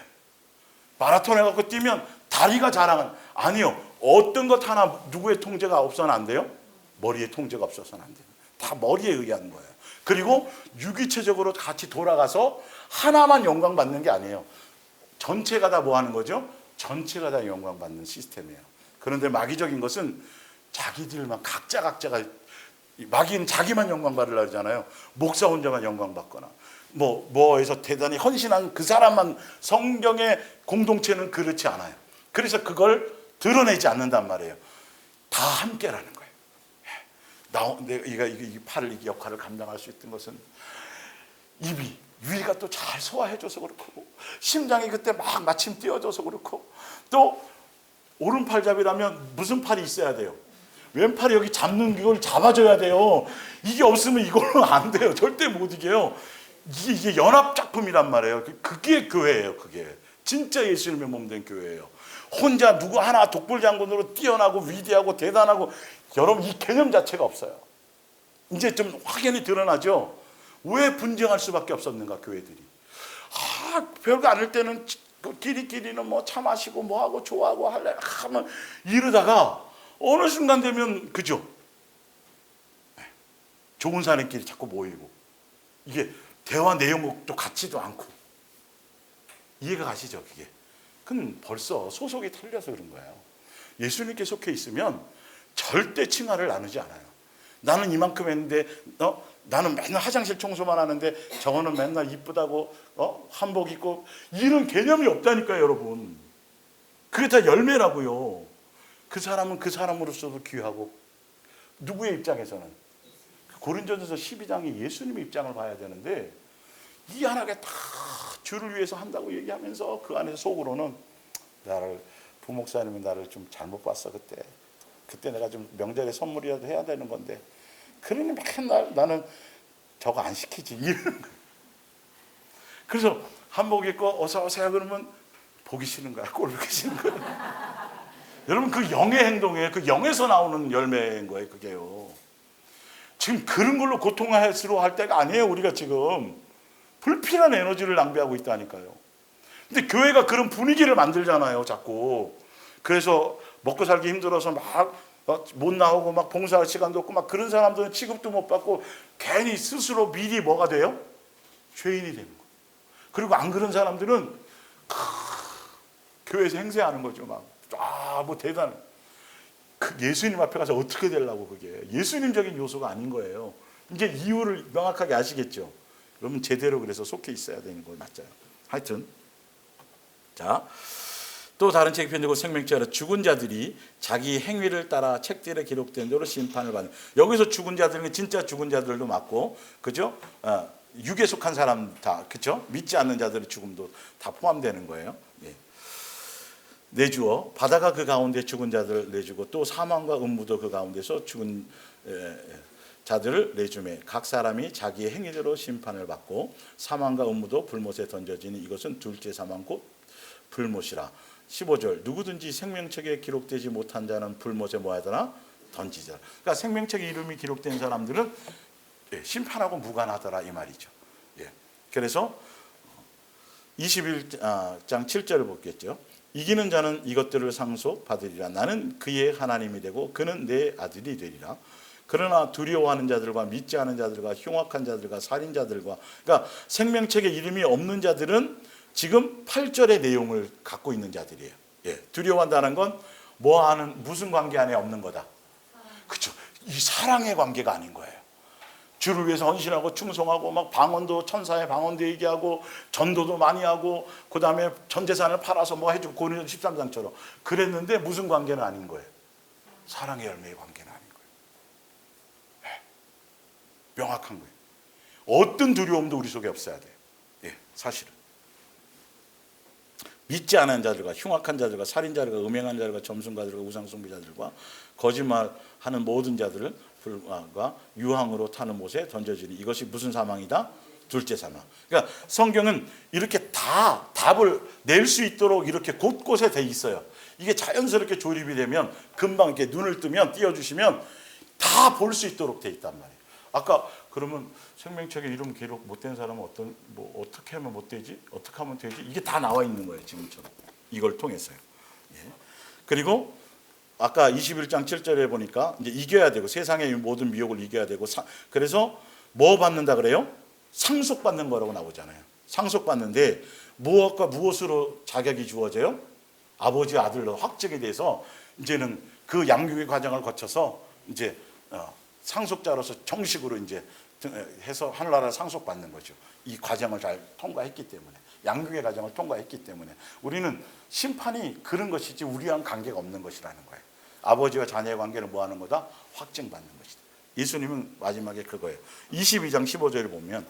마라톤 해갖고 뛰면 다리가 자랑은 아니요. 어떤 것 하나 누구의 통제가 없어서는 안 돼요? 머리의 통제가 없어서는 안 돼요. 다 머리에 의한 거예요. 그리고 유기체적으로 같이 돌아가서 하나만 영광 받는 게 아니에요. 전체가 다 뭐 하는 거죠? 전체가 다 영광 받는 시스템이에요. 그런데 마귀적인 것은 자기들만 각자가 마귀는 자기만 영광 받으려고 하잖아요. 목사 혼자만 영광 받거나 뭐에서 대단히 헌신한 그 사람만. 성경의 공동체는 그렇지 않아요. 그래서 그걸 드러내지 않는단 말이에요. 다 함께라는 거예요. 내가 이 팔을 이 역할을 감당할 수 있던 것은 입이 위가 또 잘 소화해줘서 그렇고 심장이 그때 막 마침 뛰어줘서 그렇고 또 오른팔잡이라면 무슨 팔이 있어야 돼요? 왼팔이 여기 잡는 이걸 잡아줘야 돼요. 이게 없으면 이거는 안 돼요. 절대 못 이겨요. 이게 연합작품이란 말이에요. 그게 교회예요. 그게 진짜 예수님의 몸된 교회예요. 혼자 누구 하나 독불장군으로 뛰어나고 위대하고 대단하고 여러분 이 개념 자체가 없어요. 이제 좀 확연히 드러나죠. 왜 분쟁할 수밖에 없었는가 교회들이. 별거 아닐 때는 끼리끼리는 뭐 차 마시고 뭐하고 좋아하고 할래 하면 이러다가 어느 순간 되면 그죠. 좋은 사람끼리 자꾸 모이고 이게 대화 내용도 같지도 않고 이해가 가시죠 그게. 그건 벌써 소속이 틀려서 그런 거예요. 예수님께 속해 있으면 절대 칭찬을 나누지 않아요. 나는 이만큼 했는데 나는 맨날 화장실 청소만 하는데 저거는 맨날 이쁘다고 한복 입고 이런 개념이 없다니까요 여러분. 그게 다 열매라고요. 그 사람은 그 사람으로서도 귀하고 누구의 입장에서는 고린도전서 12장이 예수님의 입장을 봐야 되는데 이 하나가 다 주를 위해서 한다고 얘기하면서 그 안에서 속으로는 나를 부목사님이 나를 좀 잘못 봤어 그때 내가 좀 명절에 선물이라도 해야 되는 건데 그러니 맨날 나는 저거 안 시키지 이러는 거예요. 그래서 한복 입고 어서 오세요 그러면 보기 싫은 거야. 꼴 보기 싫은 거야. 여러분 그 영의 행동이에요. 그 영에서 나오는 열매인 거예요. 그게요. 지금 그런 걸로 고통스러워할 때가 아니에요. 우리가 지금 불필요한 에너지를 낭비하고 있다니까요. 근데 교회가 그런 분위기를 만들잖아요. 자꾸. 그래서 먹고 살기 힘들어서 막 못 나오고 막 봉사할 시간도 없고 막 그런 사람들은 취급도 못 받고 괜히 스스로 미리 뭐가 돼요? 죄인이 되는 거예요. 그리고 안 그런 사람들은 교회에서 행세하는 거죠. 뭐 대단해. 그 예수님 앞에 가서 어떻게 되려고 그게 예수님적인 요소가 아닌 거예요. 이제 이유를 명확하게 아시겠죠. 그러면 제대로 그래서 속해 있어야 되는 거 맞아요. 하여튼 자, 또 다른 책이 편지고 생명체로 죽은 자들이 자기 행위를 따라 책들에 기록된 대로 심판을 받는. 여기서 죽은 자들은 진짜 죽은 자들도 맞고, 그죠? 육에 속한 사람 다, 그죠? 믿지 않는 자들의 죽음도 다 포함되는 거예요. 예. 내주어 바다가 그 가운데 죽은 자들을 내주고 또 사망과 음부도 그 가운데서 죽은 자들을 내주매 각 사람이 자기의 행위대로 심판을 받고 사망과 음부도 불못에 던져지니 이것은 둘째 사망 곧 불못이라. 15절 누구든지 생명책에 기록되지 못한 자는 불못에 뭐하더라? 던지자. 그러니까 생명책에 이름이 기록된 사람들은 심판하고 무관하더라 이 말이죠. 예. 그래서 21장 7절을 보겠죠. 이기는 자는 이것들을 상속받으리라. 나는 그의 하나님이 되고 그는 내 아들이 되리라. 그러나 두려워하는 자들과 믿지 않은 자들과 흉악한 자들과 살인자들과, 그러니까 생명책에 이름이 없는 자들은 지금 8절의 내용을 갖고 있는 자들이에요. 예. 두려워한다는 건 뭐하는 무슨 관계 안에 없는 거다. 그렇죠. 이 사랑의 관계가 아닌 거예요. 주를 위해서 헌신하고 충성하고 막 방언도 천사의 방언도 얘기하고 전도도 많이 하고 그다음에 전 재산을 팔아서 뭐 해주고 고린도 13장처럼 그랬는데 무슨 관계는 아닌 거예요. 사랑의 열매의 관계는 아닌 거예요. 네. 명확한 거예요. 어떤 두려움도 우리 속에 없어야 돼요. 예, 사실은. 믿지 않은 자들과 흉악한 자들과 살인자들과 음행한 자들과 점순가들과 우상숭배자들과 거짓말하는 모든 자들을 불과 유황으로 타는 못에 던져지니 이것이 무슨 사망이다? 둘째 사망. 그러니까 성경은 이렇게 다 답을 낼 수 있도록 이렇게 곳곳에 돼 있어요. 이게 자연스럽게 조립이 되면 금방 이렇게 눈을 뜨면 띄워주시면 다 볼 수 있도록 돼 있단 말이에요. 아까 그러면 생명책에 이름 기록 못된 사람은 어떻게 하면 못 되지? 어떻게 하면 되지? 이게 다 나와 있는 거예요. 지금처럼 이걸 통해서요. 예. 그리고 아까 21장 7절에 보니까 이제 이겨야 되고 세상의 모든 미혹을 이겨야 되고 그래서 뭐 받는다 그래요? 상속받는 거라고 나오잖아요. 상속받는데 무엇과 무엇으로 자격이 주어져요? 아버지 아들로 확정이 돼서 이제는 그 양육의 과정을 거쳐서 이제 상속자로서 정식으로 이제 해서 하늘나라를 상속받는 거죠. 이 과정을 잘 통과했기 때문에, 양육의 과정을 통과했기 때문에 우리는 심판이 그런 것이지 우리와는 관계가 없는 것이라는 거예요. 아버지와 자녀의 관계를 뭐 하는 거다? 확증받는 것이다. 예수님은 마지막에 그거예요. 22장 15절을 보면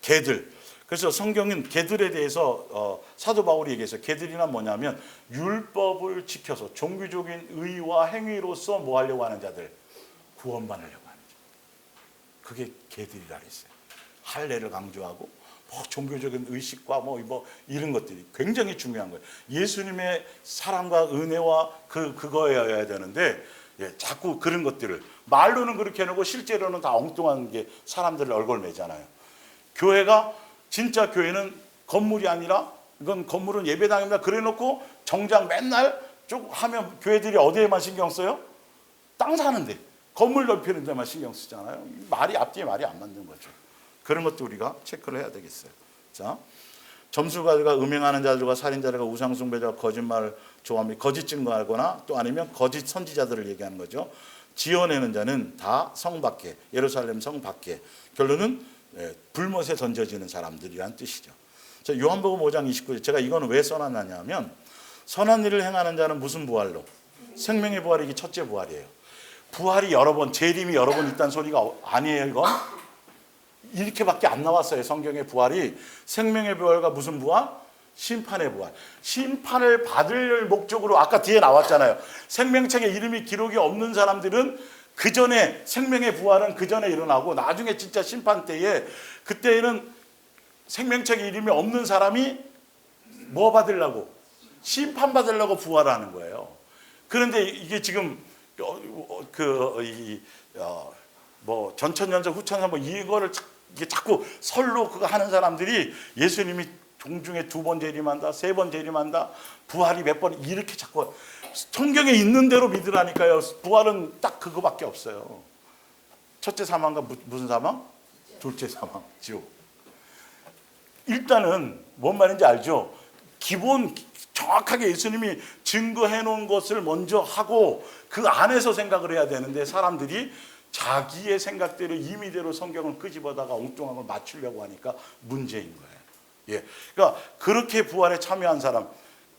개들, 그래서 성경은 개들에 대해서 사도 바울이 얘기해서 개들이란 뭐냐면 율법을 지켜서 종교적인 의와 행위로서 뭐 하려고 하는 자들, 구원받으려고 하는 자들. 그게 개들이라 했어요. 할례를 강조하고 종교적인 의식과 뭐 이런 것들이 굉장히 중요한 거예요. 예수님의 사랑과 은혜와 그거여야 되는데 자꾸 그런 것들을 말로는 그렇게 해놓고 실제로는 다 엉뚱한 게 사람들을 얼굴매잖아요. 교회가 진짜 교회는 건물이 아니라 이건 건물은 예배당입니다. 그래놓고 정작 맨날 쭉 하면 교회들이 어디에만 신경 써요? 땅 사는데 건물 넓히는 데만 신경 쓰잖아요. 말이 앞뒤에 말이 안 맞는 거죠. 그런 것도 우리가 체크를 해야 되겠어요. 자, 점술가들과 음행하는 자들과 살인자들과 우상숭배자가 거짓말을 좋아하며 거짓 증거하거나 또 아니면 거짓 선지자들을 얘기하는 거죠. 지어내는 자는 다 성 밖에, 예루살렘 성 밖에. 결론은 불못에 던져지는 사람들이란 뜻이죠. 자, 요한복음 5장 29절. 제가 이거는 왜 써놨냐면 선한 일을 행하는 자는 무슨 부활로? 생명의 부활이 이게 첫째 부활이에요. 부활이 여러 번, 재림이 여러 번 있다는 소리가 아니에요, 이건? 이렇게밖에 안 나왔어요. 성경의 부활이 생명의 부활과 무슨 부활? 심판의 부활. 심판을 받을 목적으로 아까 뒤에 나왔잖아요. 생명책에 이름이 기록이 없는 사람들은 그 전에 생명의 부활은 그 전에 일어나고 나중에 진짜 심판 때에 그때는 생명책에 이름이 없는 사람이 뭐 받으려고? 심판 받으려고 부활하는 거예요. 그런데 이게 지금 전천년전 후천년 이거를 이게 자꾸 설로 그거 하는 사람들이 예수님이 종중에 2번 재림한다, 3번 재림한다, 부활이 몇 번 이렇게 자꾸 성경에 있는 대로 믿으라니까요. 부활은 딱 그거밖에 없어요. 첫째 사망과 무슨 사망? 둘째 사망, 지옥. 일단은 뭔 말인지 알죠? 기본 정확하게 예수님이 증거해 놓은 것을 먼저 하고 그 안에서 생각을 해야 되는데 사람들이 자기의 생각대로 임의대로 성경을 끄집어다가 엉뚱한 걸 맞추려고 하니까 문제인 거예요. 예, 그러니까 그렇게 부활에 참여한 사람,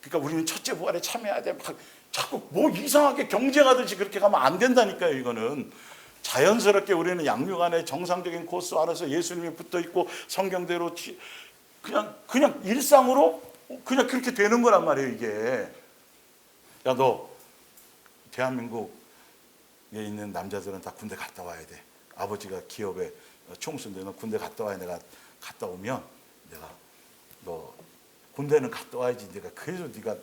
그러니까 우리는 첫째 부활에 참여해야 돼. 막 자꾸 뭐 이상하게 경쟁하듯이 그렇게 가면 안 된다니까요. 이거는 자연스럽게 우리는 양육 안에 정상적인 코스 안에서 예수님이 붙어 있고 성경대로 그냥 일상으로 그냥 그렇게 되는 거란 말이에요. 이게 야, 너 대한민국에 있는 남자들은 다 군대 갔다 와야 돼. 아버지가 기업에 총수인데 너 군대 갔다 와야. 내가 갔다 오면 내가 너 군대는 갔다 와야지. 내가 그래서 네가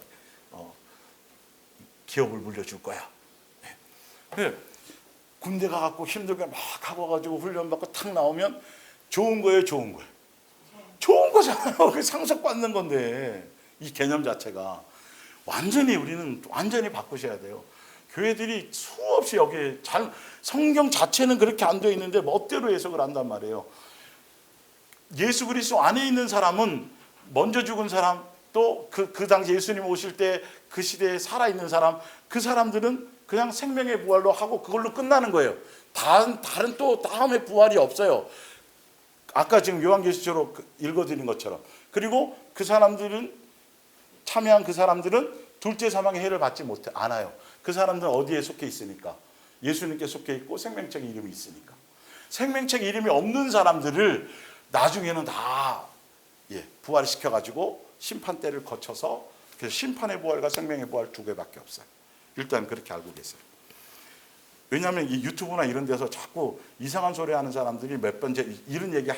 기업을 물려줄 거야. 네. 군대 가갖고 힘들게 막 하고 가지고 훈련 받고 탁 나오면 좋은 거예요, 좋은 거예요. 좋은 거잖아요. 그 상속받는 건데 이 개념 자체가 우리는 완전히 바꾸셔야 돼요. 교회들이 수없이 여기에 성경 자체는 그렇게 안 되어 있는데 멋대로 해석을 한단 말이에요. 예수 그리스도 안에 있는 사람은 먼저 죽은 사람, 또 그 당시 예수님 오실 때 그 시대에 살아있는 사람, 그 사람들은 그냥 생명의 부활로 하고 그걸로 끝나는 거예요. 다른 또 다음에 부활이 없어요. 아까 지금 요한계시처럼 읽어드린 것처럼. 그리고 그 사람들은 참여한 그 사람들은 둘째 사망의 해를 받지 않아요. 그 사람들은 어디에 속해 있으니까? 예수님께 속해 있고 생명책 이름이 있으니까. 생명책 이름이 없는 사람들을 나중에는 다 부활시켜가지고 심판대를 거쳐서, 그래서 심판의 부활과 생명의 부활 두 개밖에 없어요. 일단 그렇게 알고 계세요. 왜냐하면 이 유튜브나 이런 데서 자꾸 이상한 소리 하는 사람들이 몇 번째 이런 얘기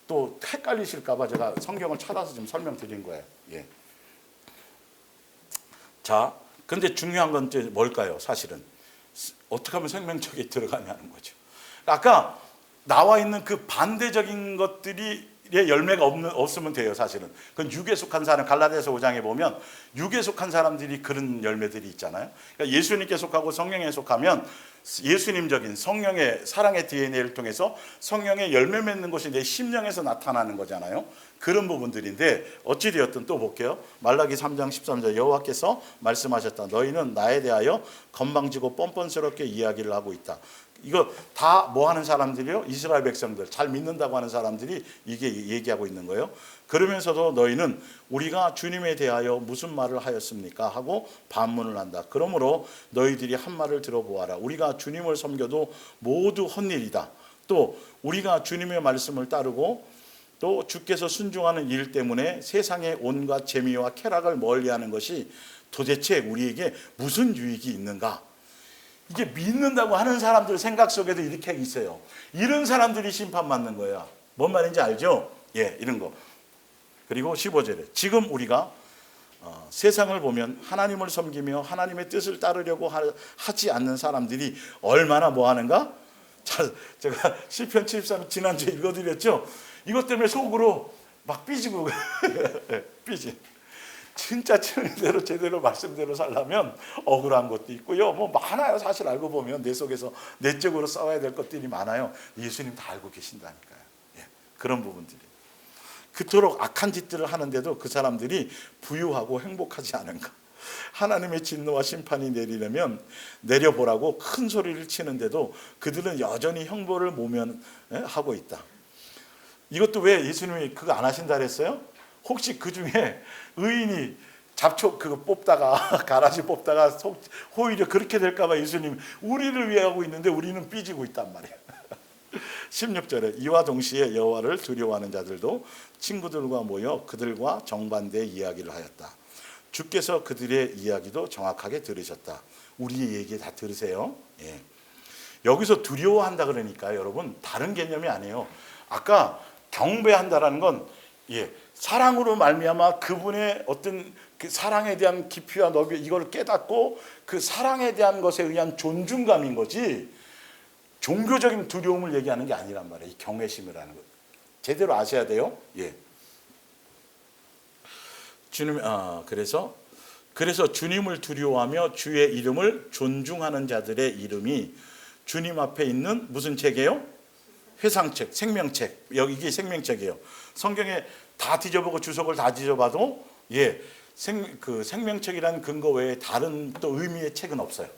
또 헷갈리실까봐 제가 성경을 찾아서 좀 설명드린 거예요. 예. 자, 근데 중요한 건 이제 뭘까요? 사실은 어떻게 하면 생명책에 들어가냐는 거죠. 아까 나와 있는 그 반대적인 것들이 열매가 없으면 돼요. 사실은 그건 육에 속한 사람, 갈라디아서 5장에 보면 육에 속한 사람들이 그런 열매들이 있잖아요. 그러니까 예수님께 속하고 성령에 속하면 예수님적인 성령의 사랑의 DNA를 통해서 성령의 열매 맺는 것이 내 심령에서 나타나는 거잖아요. 그런 부분들인데 어찌되었든 또 볼게요. 말라기 3장 13절 여호와께서 말씀하셨다. 너희는 나에 대하여 건방지고 뻔뻔스럽게 이야기를 하고 있다. 이거 다 뭐 하는 사람들이요? 이스라엘 백성들, 잘 믿는다고 하는 사람들이 이게 얘기하고 있는 거예요. 그러면서도 너희는 우리가 주님에 대하여 무슨 말을 하였습니까? 하고 반문을 한다. 그러므로 너희들이 한 말을 들어보아라. 우리가 주님을 섬겨도 모두 헛일이다. 또 우리가 주님의 말씀을 따르고 또 주께서 순종하는 일 때문에 세상의 온갖 재미와 쾌락을 멀리하는 것이 도대체 우리에게 무슨 유익이 있는가? 이게 믿는다고 하는 사람들 생각 속에도 이렇게 있어요. 이런 사람들이 심판받는 거예요. 뭔 말인지 알죠? 예, 이런 거. 그리고 15절에 지금 우리가 세상을 보면 하나님을 섬기며 하나님의 뜻을 따르려고 하지 않는 사람들이 얼마나 뭐 하는가? 제가 시편 73 지난주에 읽어드렸죠? 이것 때문에 속으로 막 삐지고 삐지. 진짜 진리대로 제대로 말씀대로 살려면 억울한 것도 있고요. 뭐 많아요. 사실 알고 보면 내 속에서 내적으로 싸워야 될 것들이 많아요. 예수님 다 알고 계신다니까요. 예, 그런 부분들이. 그토록 악한 짓들을 하는데도 그 사람들이 부유하고 행복하지 않은가. 하나님의 진노와 심판이 내려보라고 큰 소리를 치는데도 그들은 여전히 형벌을 모면하고 있다. 이것도 왜 예수님이 그거 안 하신다 그랬어요? 혹시 그 중에 의인이 잡초 그거 뽑다가 가라지 뽑다가 오히려 그렇게 될까봐 예수님 우리를 위해 하고 있는데 우리는 삐지고 있단 말이에요. 16절에 이와 동시에 여호와를 두려워하는 자들도 친구들과 모여 그들과 정반대 이야기를 하였다. 주께서 그들의 이야기도 정확하게 들으셨다. 우리의 얘기 다 들으세요. 예. 여기서 두려워한다 그러니까 여러분 다른 개념이 아니에요. 아까 경배한다라는 건 사랑으로 말미암아 그분의 어떤 그 사랑에 대한 깊이와 넓이 이걸 깨닫고 그 사랑에 대한 것에 의한 존중감인 거지 종교적인 두려움을 얘기하는 게 아니란 말이에요. 이 경외심이라는 것 제대로 아셔야 돼요. 예. 주님 그래서 주님을 두려워하며 주의 이름을 존중하는 자들의 이름이 주님 앞에 있는 무슨 책이에요? 회상책, 생명책. 여기 이게 생명책이에요. 성경에 다 뒤져보고 주석을 다 뒤져봐도 그 생명책이라는 근거 외에 다른 또 의미의 책은 없어요.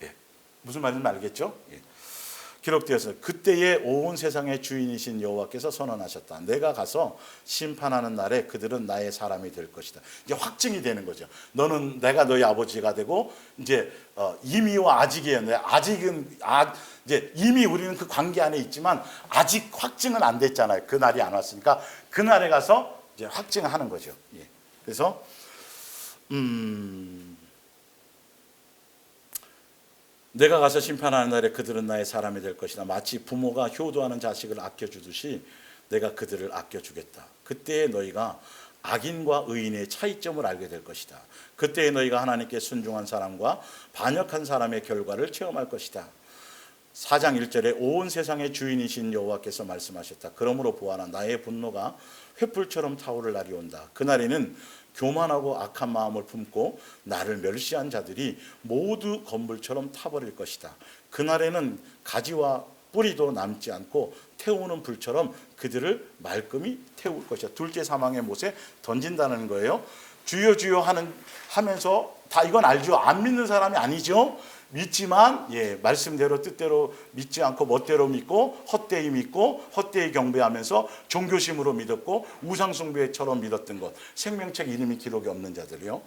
예. 무슨 말인지 알겠죠? 예. 기록되었어요. 그때에 온 세상의 주인이신 여호와께서 선언하셨다. 내가 가서 심판하는 날에 그들은 나의 사람이 될 것이다. 이제 확증이 되는 거죠. 너는 내가 너희 아버지가 되고 이제 이미와 아직이었는데 아직은 이제 이미 우리는 그 관계 안에 있지만 아직 확증은 안 됐잖아요. 그 날이 안 왔으니까 그 날에 가서 이제 확증하는 거죠. 예. 그래서 내가 가서 심판하는 날에 그들은 나의 사람이 될 것이다. 마치 부모가 효도하는 자식을 아껴주듯이 내가 그들을 아껴주겠다. 그때에 너희가 악인과 의인의 차이점을 알게 될 것이다. 그때에 너희가 하나님께 순종한 사람과 반역한 사람의 결과를 체험할 것이다. 4장 1절에 온 세상의 주인이신 여호와께서 말씀하셨다. 그러므로 보아라, 나의 분노가 횃불처럼 타오를 날이 온다. 그날에는 교만하고 악한 마음을 품고 나를 멸시한 자들이 모두 건불처럼 타버릴 것이다. 그날에는 가지와 뿌리도 남지 않고 태우는 불처럼 그들을 말끔히 태울 것이다. 둘째 사망의 못에 던진다는 거예요. 주여 주여 하면서 다 이건 알죠. 안 믿는 사람이 아니죠. 믿지만 말씀대로 뜻대로 믿지 않고 멋대로 믿고 헛되이 믿고 헛되이 경배하면서 종교심으로 믿었고 우상숭배처럼 믿었던 것. 생명책 이름이 기록이 없는 자들이요.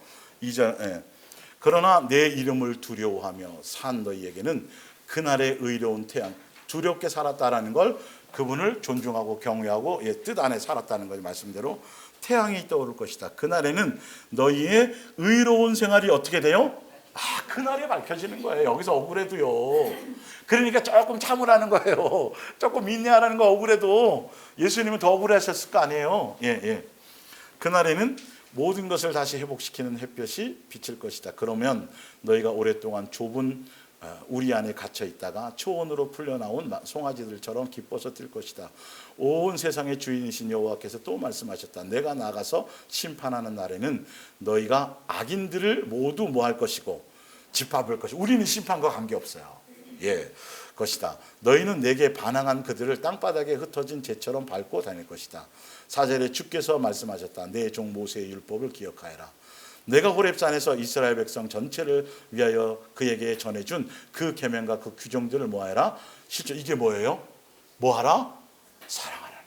그러나 내 이름을 두려워하며 산 너희에게는 그날의 의로운 태양, 두렵게 살았다라는 걸 그분을 존중하고 경외하고 뜻 안에 살았다는 걸 말씀대로 태양이 떠오를 것이다. 그날에는 너희의 의로운 생활이 어떻게 돼요? 그날에 밝혀지는 거예요. 여기서 억울해도요. 그러니까 조금 참으라는 거예요. 조금 인내하라는 거. 억울해도 예수님은 더 억울하셨을 거 아니에요. 그날에는 모든 것을 다시 회복시키는 햇볕이 비칠 것이다. 그러면 너희가 오랫동안 좁은 우리 안에 갇혀 있다가 초원으로 풀려나온 송아지들처럼 기뻐서 뛸 것이다. 온 세상의 주인이신 여호와께서 또 말씀하셨다. 내가 나가서 심판하는 날에는 너희가 악인들을 모두 모할 것이고 짓밟을 것이고, 우리는 심판과 관계없어요. 것이다. 너희는 내게 반항한 그들을 땅바닥에 흩어진 재처럼 밟고 다닐 것이다. 4절에 주께서 말씀하셨다. 내 종 모세의 율법을 기억하여라. 내가 호렙산에서 이스라엘 백성 전체를 위하여 그에게 전해준 그 계명과 그 규정들을 뭐하라? 실제 이게 뭐예요? 뭐하라? 사랑하라.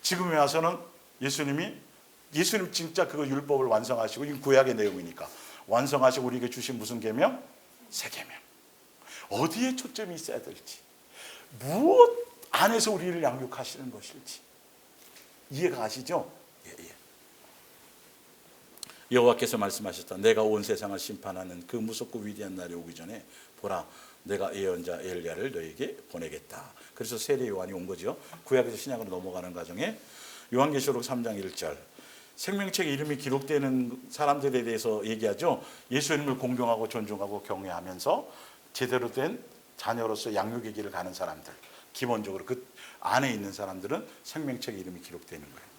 지금에 와서는 예수님 진짜 그 율법을 완성하시고, 이건 구약의 내용이니까 완성하시고 우리에게 주신 무슨 계명? 새 계명. 어디에 초점이 있어야 될지, 무엇 안에서 우리를 양육하시는 것일지 이해가 가시죠? 여호와께서 말씀하셨다. 내가 온 세상을 심판하는 그 무섭고 위대한 날이 오기 전에 보라, 내가 예언자 엘리야를 너에게 보내겠다. 그래서 세례 요한이 온 거죠. 구약에서 신약으로 넘어가는 과정에 요한계시록 3장 1절 생명책 이름이 기록되는 사람들에 대해서 얘기하죠. 예수님을 공경하고 존중하고 경외하면서 제대로 된 자녀로서 양육의 길을 가는 사람들, 기본적으로 그 안에 있는 사람들은 생명책 이름이 기록되는 거예요.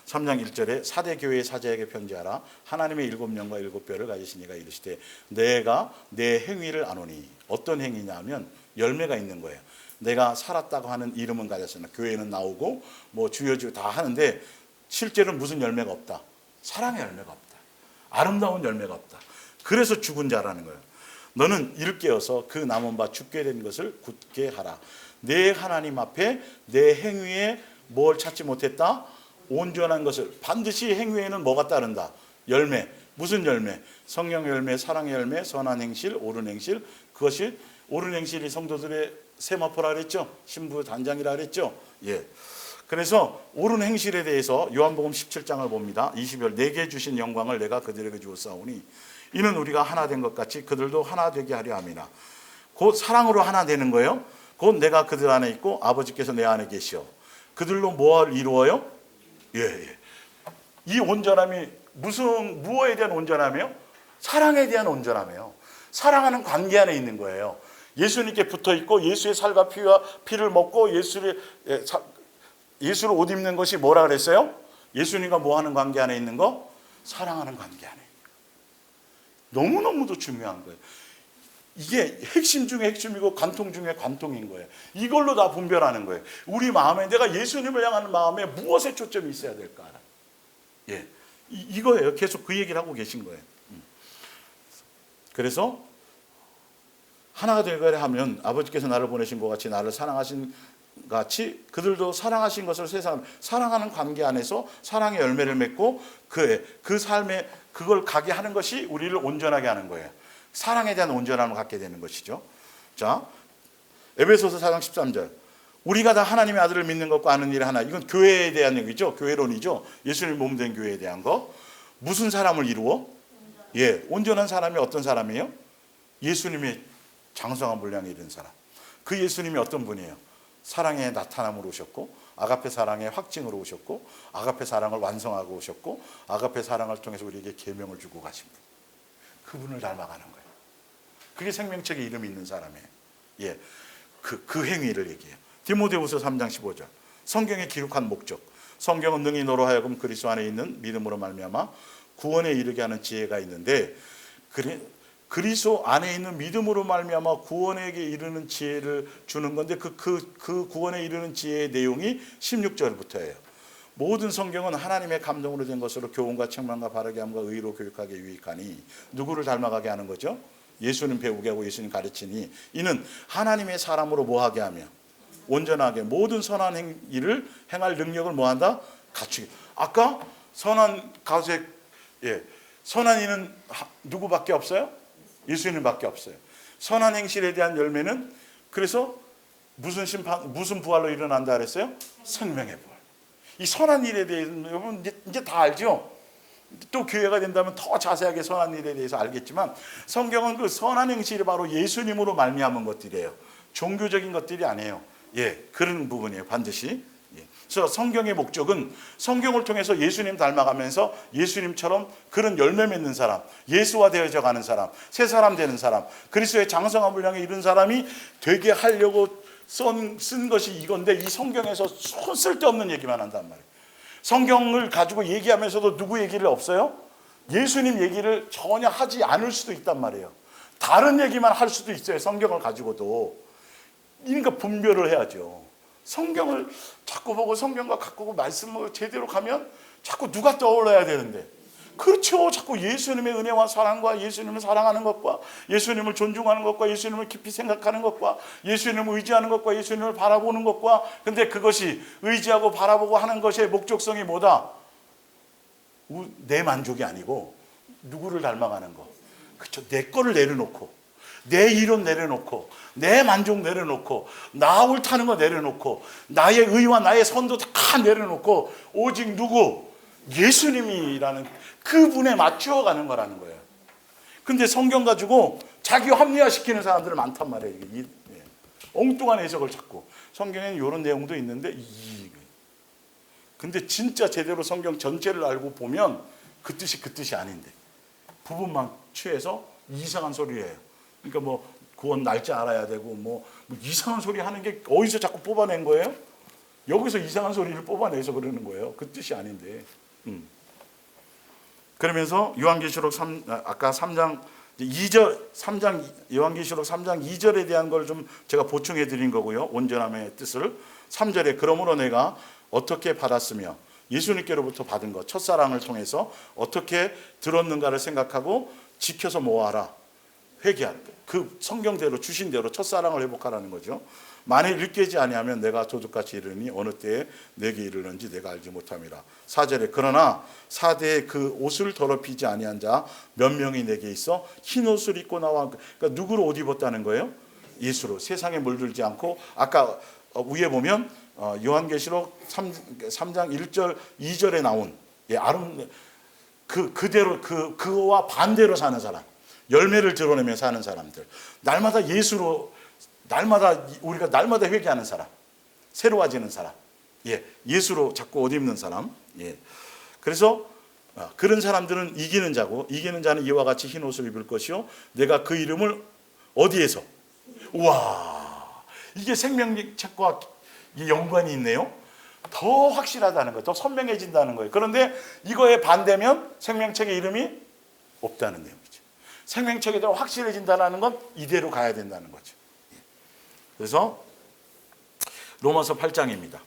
3장 1절에 사대 교회의 사자에게 편지하라. 하나님의 7명과 7뼈를 가지신 이가 이르시되 내가 내 행위를 아노니. 어떤 행위냐 면 열매가 있는 거예요. 내가 살았다고 하는 이름은 가졌으나 교회는 나오고 뭐 주여 주여 다 하는데 실제로는 무슨 열매가 없다? 사랑의 열매가 없다. 아름다운 열매가 없다. 그래서 죽은 자라는 거예요. 너는 일깨어서 그 남은 바 죽게 된 것을 굳게 하라. 내 하나님 앞에 내 행위에 뭘 찾지 못했다? 온전한 것을. 반드시 행위에는 뭐가 따른다? 열매. 무슨 열매? 성령 열매, 사랑의 열매, 선한 행실, 옳은 행실. 그것이 옳은 행실이 성도들의 세마포라 그랬죠. 신부 단장이라 그랬죠. 그래서 옳은 행실에 대해서 요한복음 17장을 봅니다. 20절 내게 주신 영광을 내가 그들에게 주었사오니 이는 우리가 하나 된 것 같이 그들도 하나 되게 하려 함이라. 곧 사랑으로 하나 되는 거예요. 곧 내가 그들 안에 있고 아버지께서 내 안에 계시오. 그들로 뭘 이루어요? 이 온전함이 무엇에 대한 온전함이에요? 사랑에 대한 온전함이에요. 사랑하는 관계 안에 있는 거예요. 예수님께 붙어 있고 예수의 살과 피를 먹고 예수를 옷 입는 것이 뭐라 그랬어요? 예수님과 뭐 하는 관계 안에 있는 거? 사랑하는 관계 안에. 너무너무도 중요한 거예요. 이게 핵심 중에 핵심이고 관통 중에 관통인 거예요. 이걸로 다 분별하는 거예요. 우리 마음에 내가 예수님을 향하는 마음에 무엇에 초점이 있어야 될까? 이거예요. 계속 그 얘기를 하고 계신 거예요. 그래서 하나가 되거라 하면 아버지께서 나를 보내신 것 같이 나를 사랑하신 같이 그들도 사랑하신 것을 세상 사랑하는 관계 안에서 사랑의 열매를 맺고 그 삶에 그걸 가게 하는 것이 우리를 온전하게 하는 거예요. 사랑에 대한 온전함을 갖게 되는 것이죠. 자, 에베소서 4장 13절. 우리가 다 하나님의 아들을 믿는 것과 아는 일이 하나. 이건 교회에 대한 얘기죠. 교회론이죠. 예수님 몸 된 교회에 대한 거. 무슨 사람을 이루어? 예, 온전한 사람이 어떤 사람이에요? 예수님의 장성한 분량에 이른 사람. 그 예수님이 어떤 분이에요? 사랑의 나타남으로 오셨고, 아가페 사랑의 확증으로 오셨고, 아가페 사랑을 완성하고 오셨고, 아가페 사랑을 통해서 우리에게 계명을 주고 가신 분. 그분을 닮아가는 거예요. 그게 생명책에 이름이 있는 사람이에요. 예, 그 행위를 얘기해요. 디모데후서 3장 15절. 성경에 기록한 목적. 성경은 능히 너로 하여금 그리스도 안에 있는 믿음으로 말미암아 구원에 이르게 하는 지혜가 있는데, 그리스도 안에 있는 믿음으로 말미암아 구원에게 이르는 지혜를 주는 건데 그 구원에 이르는 지혜의 내용이 16절부터예요. 모든 성경은 하나님의 감동으로 된 것으로 교훈과 책망과 바르게 함과 의로 교육하게 유익하니. 누구를 닮아가게 하는 거죠? 예수님 배우게 하고 예수님 가르치니 이는 하나님의 사람으로 뭐하게 하며 온전하게 모든 선한 일을 행할 능력을 뭐한다? 갖추게. 아까 선한 가색, 예, 선한 이는 누구밖에 없어요? 예수님밖에 없어요. 선한 행실에 대한 열매는 그래서 무슨 부활로 일어난다 그랬어요? 생명의 부활. 이 선한 일에 대해서는 여러분 이제 다 알죠? 또 교회가 된다면 더 자세하게 선한 일에 대해서 알겠지만 성경은 그 선한 행실이 바로 예수님으로 말미암은 것들이에요. 종교적인 것들이 아니에요. 예, 그런 부분이에요. 반드시. 예. 그래서 성경의 목적은 성경을 통해서 예수님 닮아가면서 예수님처럼 그런 열매 맺는 사람, 예수화 되어져 가는 사람, 새 사람 되는 사람, 그리스도의 장성한 분량에 이른 사람이 되게 하려고 쓴 것이 이건데, 이 성경에서 쓸데없는 얘기만 한단 말이에요. 성경을 가지고 얘기하면서도 누구 얘기를 없어요? 예수님 얘기를 전혀 하지 않을 수도 있단 말이에요. 다른 얘기만 할 수도 있어요. 성경을 가지고도. 그러니까 분별을 해야죠. 성경을 자꾸 보고 성경과 갖고 말씀을 제대로 가면 자꾸 누가 떠올라야 되는데, 그렇죠. 자꾸 예수님의 은혜와 사랑과 예수님을 사랑하는 것과 예수님을 존중하는 것과 예수님을 깊이 생각하는 것과 예수님을 의지하는 것과 예수님을 바라보는 것과, 근데 그것이 의지하고 바라보고 하는 것의 목적성이 뭐다? 내 만족이 아니고 누구를 닮아가는 거. 그렇죠. 내 거를 내려놓고, 내 이론 내려놓고, 내 만족 내려놓고, 나 옳다는 거 내려놓고, 나의 의와 나의 선도 다 내려놓고, 오직 누구? 예수님이라는 그분에 맞추어가는 거라는 거예요. 근데 성경 가지고 자기 합리화시키는 사람들은 많단 말이에요. 엉뚱한 해석을 찾고. 성경에는 이런 내용도 있는데, 근데 진짜 제대로 성경 전체를 알고 보면 그 뜻이 아닌데 부분만 취해서 이상한 소리를 해요. 그러니까 뭐 구원 날짜 알아야 되고 뭐 이상한 소리 하는 게 어디서 자꾸 뽑아낸 거예요? 여기서 이상한 소리를 뽑아내서 그러는 거예요. 그 뜻이 아닌데. 그러면서 요한계시록 아까 3장 2절, 요한계시록 3장 2절에 대한 걸 좀 제가 보충해 드린 거고요. 온전함의 뜻을. 3절에 그러므로 내가 어떻게 받았으며 예수님께로부터 받은 것, 첫사랑을 통해서 어떻게 들었는가를 생각하고 지켜서 모아라. 회개하는 거예요. 그 성경대로 주신 대로 첫사랑을 회복하라는 거죠. 만일 일깨지 아니하면 내가 도둑같이 이르니 어느 때에 내게 이르는지 내가 알지 못함이라. 4절에 그러나 사대에 그 옷을 더럽히지 아니한 자 몇 명이 내게 있어 흰 옷을 입고 나와. 그러니까 누구로 옷 입었다는 거예요? 예수로. 세상에 물들지 않고. 아까 위에 보면 요한계시록 3장 1절 2절에 나온 그대로 그와 반대로 사는 사람, 열매를 드러내며 사는 사람들, 날마다 우리가 날마다 회개하는 사람, 새로워지는 사람, 예수로 자꾸 옷 입는 사람. 그래서 그런 사람들은 이기는 자고, 이기는 자는 이와 같이 흰 옷을 입을 것이요 내가 그 이름을 어디에서? 우와, 이게 생명책과 연관이 있네요. 더 확실하다는 거예요. 더 선명해진다는 거예요. 그런데 이거에 반대면 생명책의 이름이 없다는 내용이죠. 생명책이 더 확실해진다는 건 이대로 가야 된다는 거죠. 그래서 로마서 8장입니다.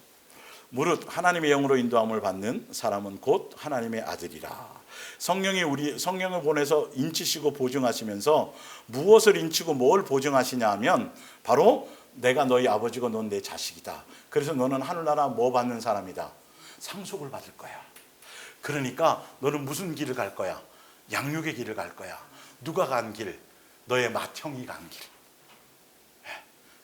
무릇 하나님의 영으로 인도함을 받는 사람은 곧 하나님의 아들이라. 성령을 보내서 인치시고 보증하시면서 무엇을 인치고 뭘 보증하시냐 하면 바로 내가 너희 아버지고 넌 내 자식이다. 그래서 너는 하늘나라 뭐 받는 사람이다. 상속을 받을 거야. 그러니까 너는 무슨 길을 갈 거야? 양육의 길을 갈 거야. 누가 간 길? 너의 맏형이 간 길.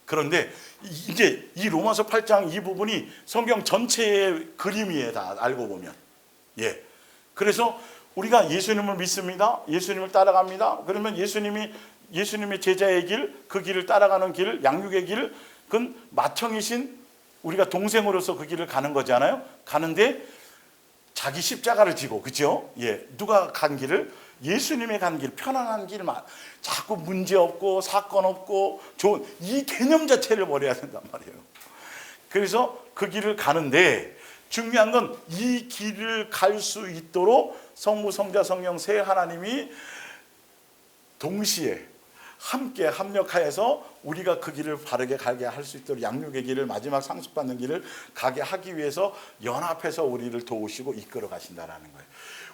그런데 이제 이 로마서 8장 이 부분이 성경 전체의 그림이에요. 다 알고 보면. 예. 그래서 우리가 예수님을 믿습니다. 예수님을 따라갑니다. 그러면 예수님의 제자의 길, 그 길을 따라가는 길, 양육의 길, 그건 맏형이신 우리가 동생으로서 그 길을 가는 거잖아요. 가는데 자기 십자가를 지고, 그죠? 예. 누가 간 길을? 예수님의 간 길, 편안한 길만. 자꾸 문제 없고 사건 없고 좋은 이 개념 자체를 버려야 된단 말이에요. 그래서 그 길을 가는데 중요한 건 이 길을 갈 수 있도록 성부, 성자, 성령 세 하나님이 동시에 함께 합력하여서 우리가 그 길을 바르게 가게 할 수 있도록 양육의 길을 마지막 상속받는 길을 가게 하기 위해서 연합해서 우리를 도우시고 이끌어 가신다라는 거예요.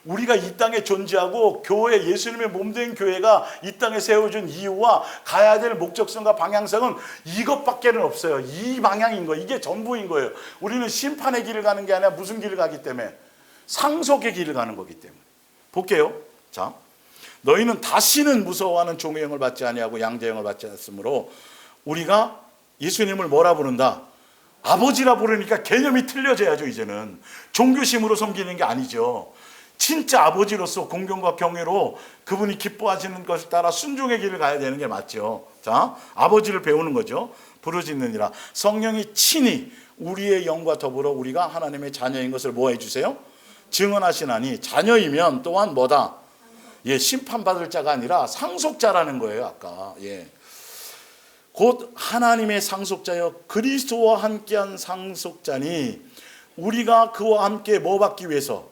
우리가 이 땅에 존재하고 교회, 예수님의 몸된 교회가 이 땅에 세워준 이유와 가야 될 목적성과 방향성은 이것밖에는 없어요. 이 방향인 거예요. 이게 전부인 거예요. 우리는 심판의 길을 가는 게 아니라 무슨 길을 가기 때문에? 상속의 길을 가는 거기 때문에. 볼게요. 자, 너희는 다시는 무서워하는 종의 영을 받지 아니하고 양자의 영을 받지 않으므로 우리가 예수님을 뭐라 부른다? 아버지라 부르니까 개념이 틀려져야죠. 이제는 종교심으로 섬기는 게 아니죠. 진짜 아버지로서 공경과 경외로 그분이 기뻐하시는 것을 따라 순종의 길을 가야 되는 게 맞죠. 자, 아버지를 배우는 거죠. 부르짖느니라. 성령이 친히 우리의 영과 더불어 우리가 하나님의 자녀인 것을 뭐 해주세요? 증언하시나니 자녀이면 또한 뭐다? 예, 심판받을 자가 아니라 상속자라는 거예요. 아까 예, 곧 하나님의 상속자여 그리스도와 함께한 상속자니 우리가 그와 함께 뭐 받기 위해서?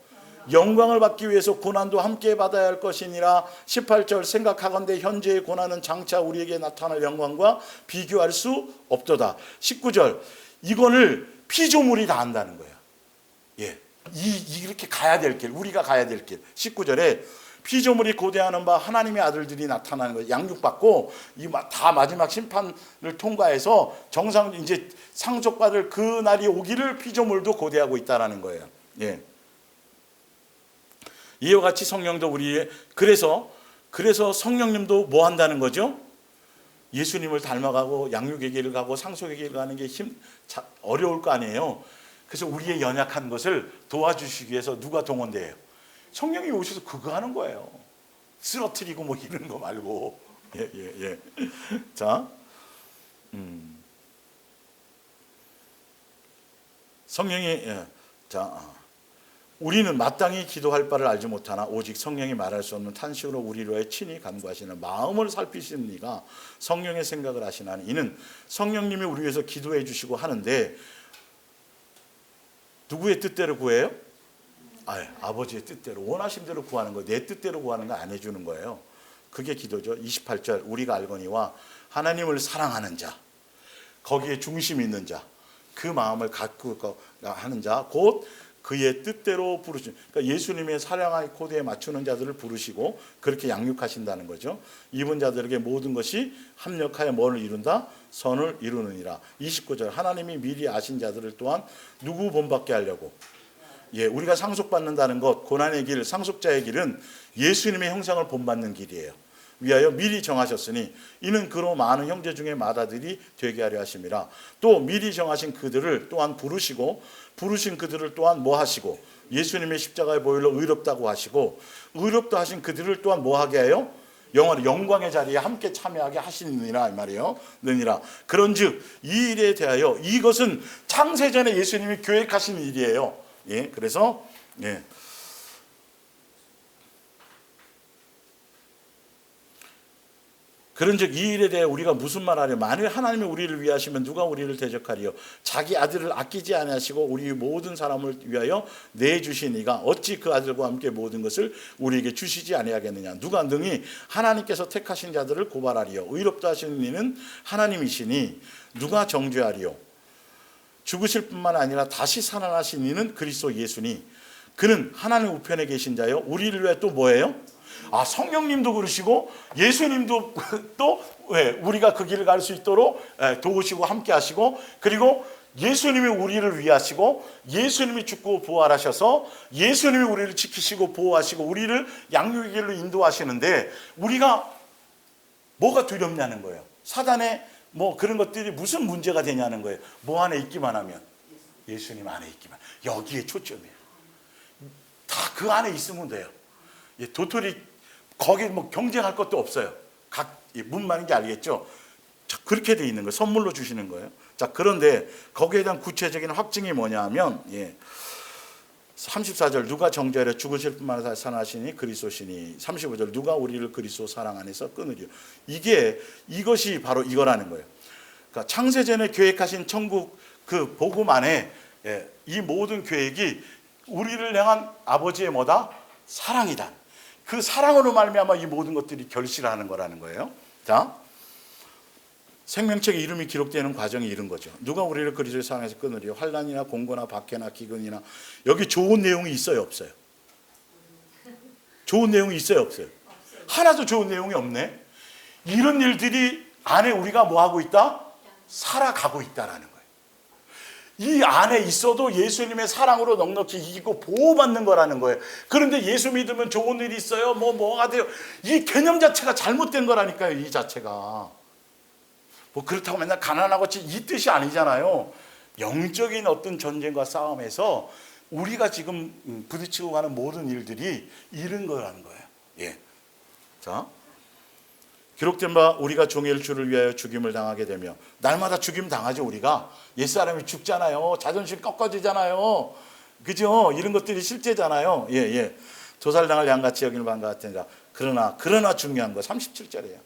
영광을 받기 위해서 고난도 함께 받아야 할 것이니라. 18절 생각하건대 현재의 고난은 장차 우리에게 나타날 영광과 비교할 수 없도다. 19절 이거를 피조물이 다 한다는 거예요. 예, 이렇게 가야 될 길, 우리가 가야 될 길. 19절에 피조물이 고대하는 바 하나님의 아들들이 나타나는 거예요. 양육받고 다 마지막 심판을 통과해서 정상 이제 상속받을 그 날이 오기를 피조물도 고대하고 있다라는 거예요. 예. 이와 같이 성령도 우리의 그래서 성령님도 뭐 한다는 거죠? 예수님을 닮아가고 양육의 길을 가고 상속의 길을 가는 게 어려울 거 아니에요. 그래서 우리의 연약한 것을 도와주시기 위해서 누가 동원돼요? 성령이 오셔서 그거 하는 거예요. 쓰러뜨리고 뭐 이런 거 말고. 예. 자, 성령이 우리는 마땅히 기도할 바를 알지 못하나 오직 성령이 말할 수 없는 탄식으로 우리로의 친히 간구하시는 마음을 살피시는 이가 성령의 생각을 하시나니 이는 성령님이 우리 위해서 기도해 주시고 하는데 누구의 뜻대로 구해요? 아버지의 뜻대로 원하신 대로 구하는 거, 내 뜻대로 구하는 거 안 해주는 거예요. 그게 기도죠. 28절 우리가 알거니와 하나님을 사랑하는 자, 거기에 중심 있는 자, 그 마음을 갖고 하는 자, 곧 그의 뜻대로 부르신, 그러니까 예수님의 사랑의 코드에 맞추는 자들을 부르시고 그렇게 양육하신다는 거죠. 입은 자들에게 모든 것이 합력하여 뭐를 이룬다? 선을 이루느니라. 29절 하나님이 미리 아신 자들을 또한 누구 본받게 하려고? 예, 우리가 상속받는다는 것, 고난의 길, 상속자의 길은 예수님의 형상을 본받는 길이에요. 위하여 미리 정하셨으니 이는 그로 많은 형제 중에 맏아들이 되게 하려 하심이라. 또 미리 정하신 그들을 또한 부르시고 부르신 그들을 또한 뭐 하시고 예수님의 십자가의 보혈로 의롭다고 하시고 의롭다 하신 그들을 또한 뭐 하게 해요? 영광의 자리에 함께 참여하게 하시느니라 이 말이에요. 느니라. 그런즉 이 일에 대하여 이것은 창세전에 예수님이 계획하신 일이에요. 예, 그래서 예. 그런즉 이 일에 대해 우리가 무슨 말하려? 만일 하나님이 우리를 위하시면 누가 우리를 대적하리요? 자기 아들을 아끼지 아니하시고 우리 모든 사람을 위하여 내주시니가 어찌 그 아들과 함께 모든 것을 우리에게 주시지 아니하겠느냐? 누가 능히 하나님께서 택하신 자들을 고발하리요? 의롭다 하시는 이는 하나님이시니 누가 정죄하리요? 죽으실 뿐만 아니라 다시 살아나신 이는 그리스도 예수니 그는 하나님 우편에 계신 자요 우리를 위해 또 뭐예요? 성령님도 그러시고 예수님도 또 우리가 그 길을 갈 수 있도록 도우시고 함께 하시고, 그리고 예수님이 우리를 위하시고 예수님이 죽고 부활하셔서 예수님이 우리를 지키시고 보호하시고 우리를 양육의 길로 인도하시는데 우리가 뭐가 두렵냐는 거예요. 사단의 뭐 그런 것들이 무슨 문제가 되냐는 거예요. 뭐 안에 있기만 하면, 예수님 안에 있기만, 여기에 초점이에요. 다 그 안에 있으면 돼요. 도토리 거기 뭐 경쟁할 것도 없어요. 각 문만인 게 알겠죠? 자, 그렇게 돼 있는 거예요. 선물로 주시는 거예요. 자, 그런데 거기에 대한 구체적인 확증이 뭐냐 하면 34절 누가 정죄하려 죽으실 뿐만 아니라 살아나시니 그리스도시니, 35절 누가 우리를 그리스도 사랑 안에서 끊으리요. 이것이 바로 이거라는 거예요. 그러니까 창세전에 계획하신 천국 그 복음 안에 이 모든 계획이 우리를 향한 아버지의 뭐다? 사랑이다. 그 사랑으로 말미암아 이 모든 것들이 결실하는 거라는 거예요. 자, 생명책에 이름이 기록되는 과정이 이런 거죠. 누가 우리를 그리스도의 사랑에서 끊으리요. 환난이나 공고나 박해나 기근이나. 여기 좋은 내용이 있어요, 없어요? 좋은 내용이 있어요, 없어요? 하나도 좋은 내용이 없네. 이런 일들이 안에 우리가 뭐 하고 있다? 살아가고 있다라는 거예요. 이 안에 있어도 예수님의 사랑으로 넉넉히 이기고 보호받는 거라는 거예요. 그런데 예수 믿으면 좋은 일이 있어요. 뭐가 돼요. 이 개념 자체가 잘못된 거라니까요. 이 자체가. 뭐 그렇다고 맨날 가난하고 이 뜻이 아니잖아요. 영적인 어떤 전쟁과 싸움에서 우리가 지금 부딪히고 가는 모든 일들이 이런 거라는 거예요. 예. 자, 기록된 바 우리가 종일 주를 위하여 죽임을 당하게 되며, 날마다 죽임 당하죠. 우리가 옛사람이 죽잖아요. 자존심 꺾어지잖아요. 그죠? 이런 것들이 실제잖아요. 예. 도살당할 양같이 여기는 바와 같으니라. 그러나 중요한 거 37절이에요.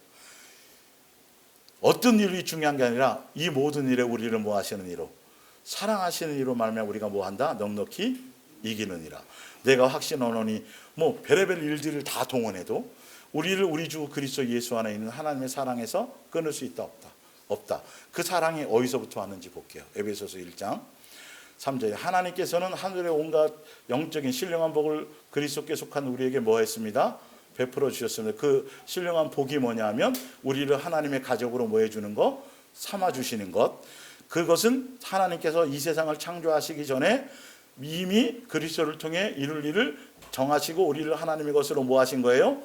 어떤 일이 중요한 게 아니라 이 모든 일에 우리를 뭐 하시는 이로, 사랑하시는 이로 말하면 우리가 뭐 한다? 넉넉히 이기느니라. 내가 확신하노니 뭐 별의별 일들을 다 동원해도 우리를 우리 주 그리스도 예수 안에 있는 하나님의 사랑에서 끊을 수 있다 없다. 그 사랑이 어디서부터 왔는지 볼게요. 에베소서 1장 3절에 하나님께서는 하늘의 온갖 영적인 신령한 복을 그리스도께 속한 우리에게 뭐 했습니다? 베풀어 주셨습니다. 그 신령한 복이 뭐냐면 우리를 하나님의 가족으로 뭐 해주는 거? 삼아주시는 것. 그것은 하나님께서 이 세상을 창조하시기 전에 이미 그리스도를 통해 이룰 일을 정하시고 우리를 하나님의 것으로 뭐 하신 거예요?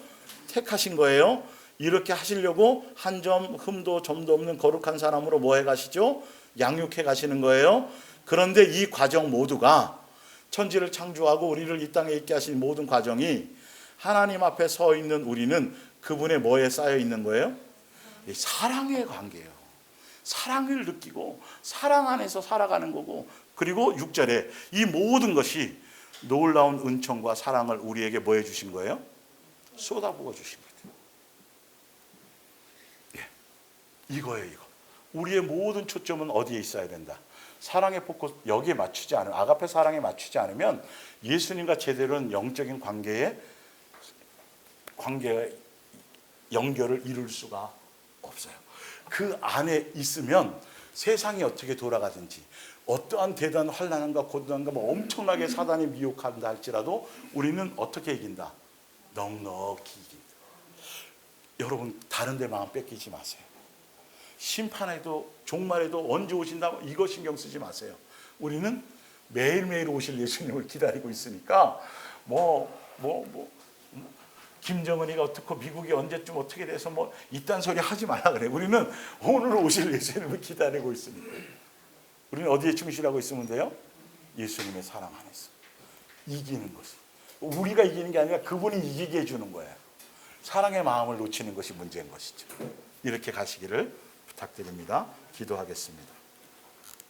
택하신 거예요. 이렇게 하시려고 한 점 흠도 점도 없는 거룩한 사람으로 뭐 해 가시죠? 양육해 가시는 거예요. 그런데 이 과정 모두가, 천지를 창조하고 우리를 이 땅에 있게 하신 모든 과정이 하나님 앞에 서 있는 우리는 그분의 뭐에 쌓여 있는 거예요? 사랑의 관계예요. 사랑을 느끼고 사랑 안에서 살아가는 거고, 그리고 6절에 이 모든 것이 놀라운 은총과 사랑을 우리에게 뭐 해주신 거예요? 쏟아부어 주신 거예요. 이거예요, 이거. 우리의 모든 초점은 어디에 있어야 된다? 사랑의 포커스, 여기에 맞추지 않으면, 아가페 사랑에 맞추지 않으면 예수님과 제대로는 영적인 관계의 연결을 이룰 수가 없어요. 그 안에 있으면 세상이 어떻게 돌아가든지, 어떠한 대단한 환난과 고난과 뭐 엄청나게 사단이 미혹한다 할지라도 우리는 어떻게 이긴다? 넉넉히 이긴다. 여러분, 다른 데 마음 뺏기지 마세요. 심판에도 종말에도 언제 오신다 이거 신경 쓰지 마세요. 우리는 매일매일 오실 예수님을 기다리고 있으니까 김정은이가 어떻고 미국이 언제쯤 어떻게 돼서 뭐 이딴 소리 하지 말라 그래. 우리는 오늘 오실 예수님을 기다리고 있으니까. 우리는 어디에 충실하고 있으면 돼요? 예수님의 사랑 안에서 이기는 것을. 우리가 이기는 게 아니라 그분이 이기게 해주는 거예요. 사랑의 마음을 놓치는 것이 문제인 것이죠. 이렇게 가시기를 부탁드립니다. 기도하겠습니다.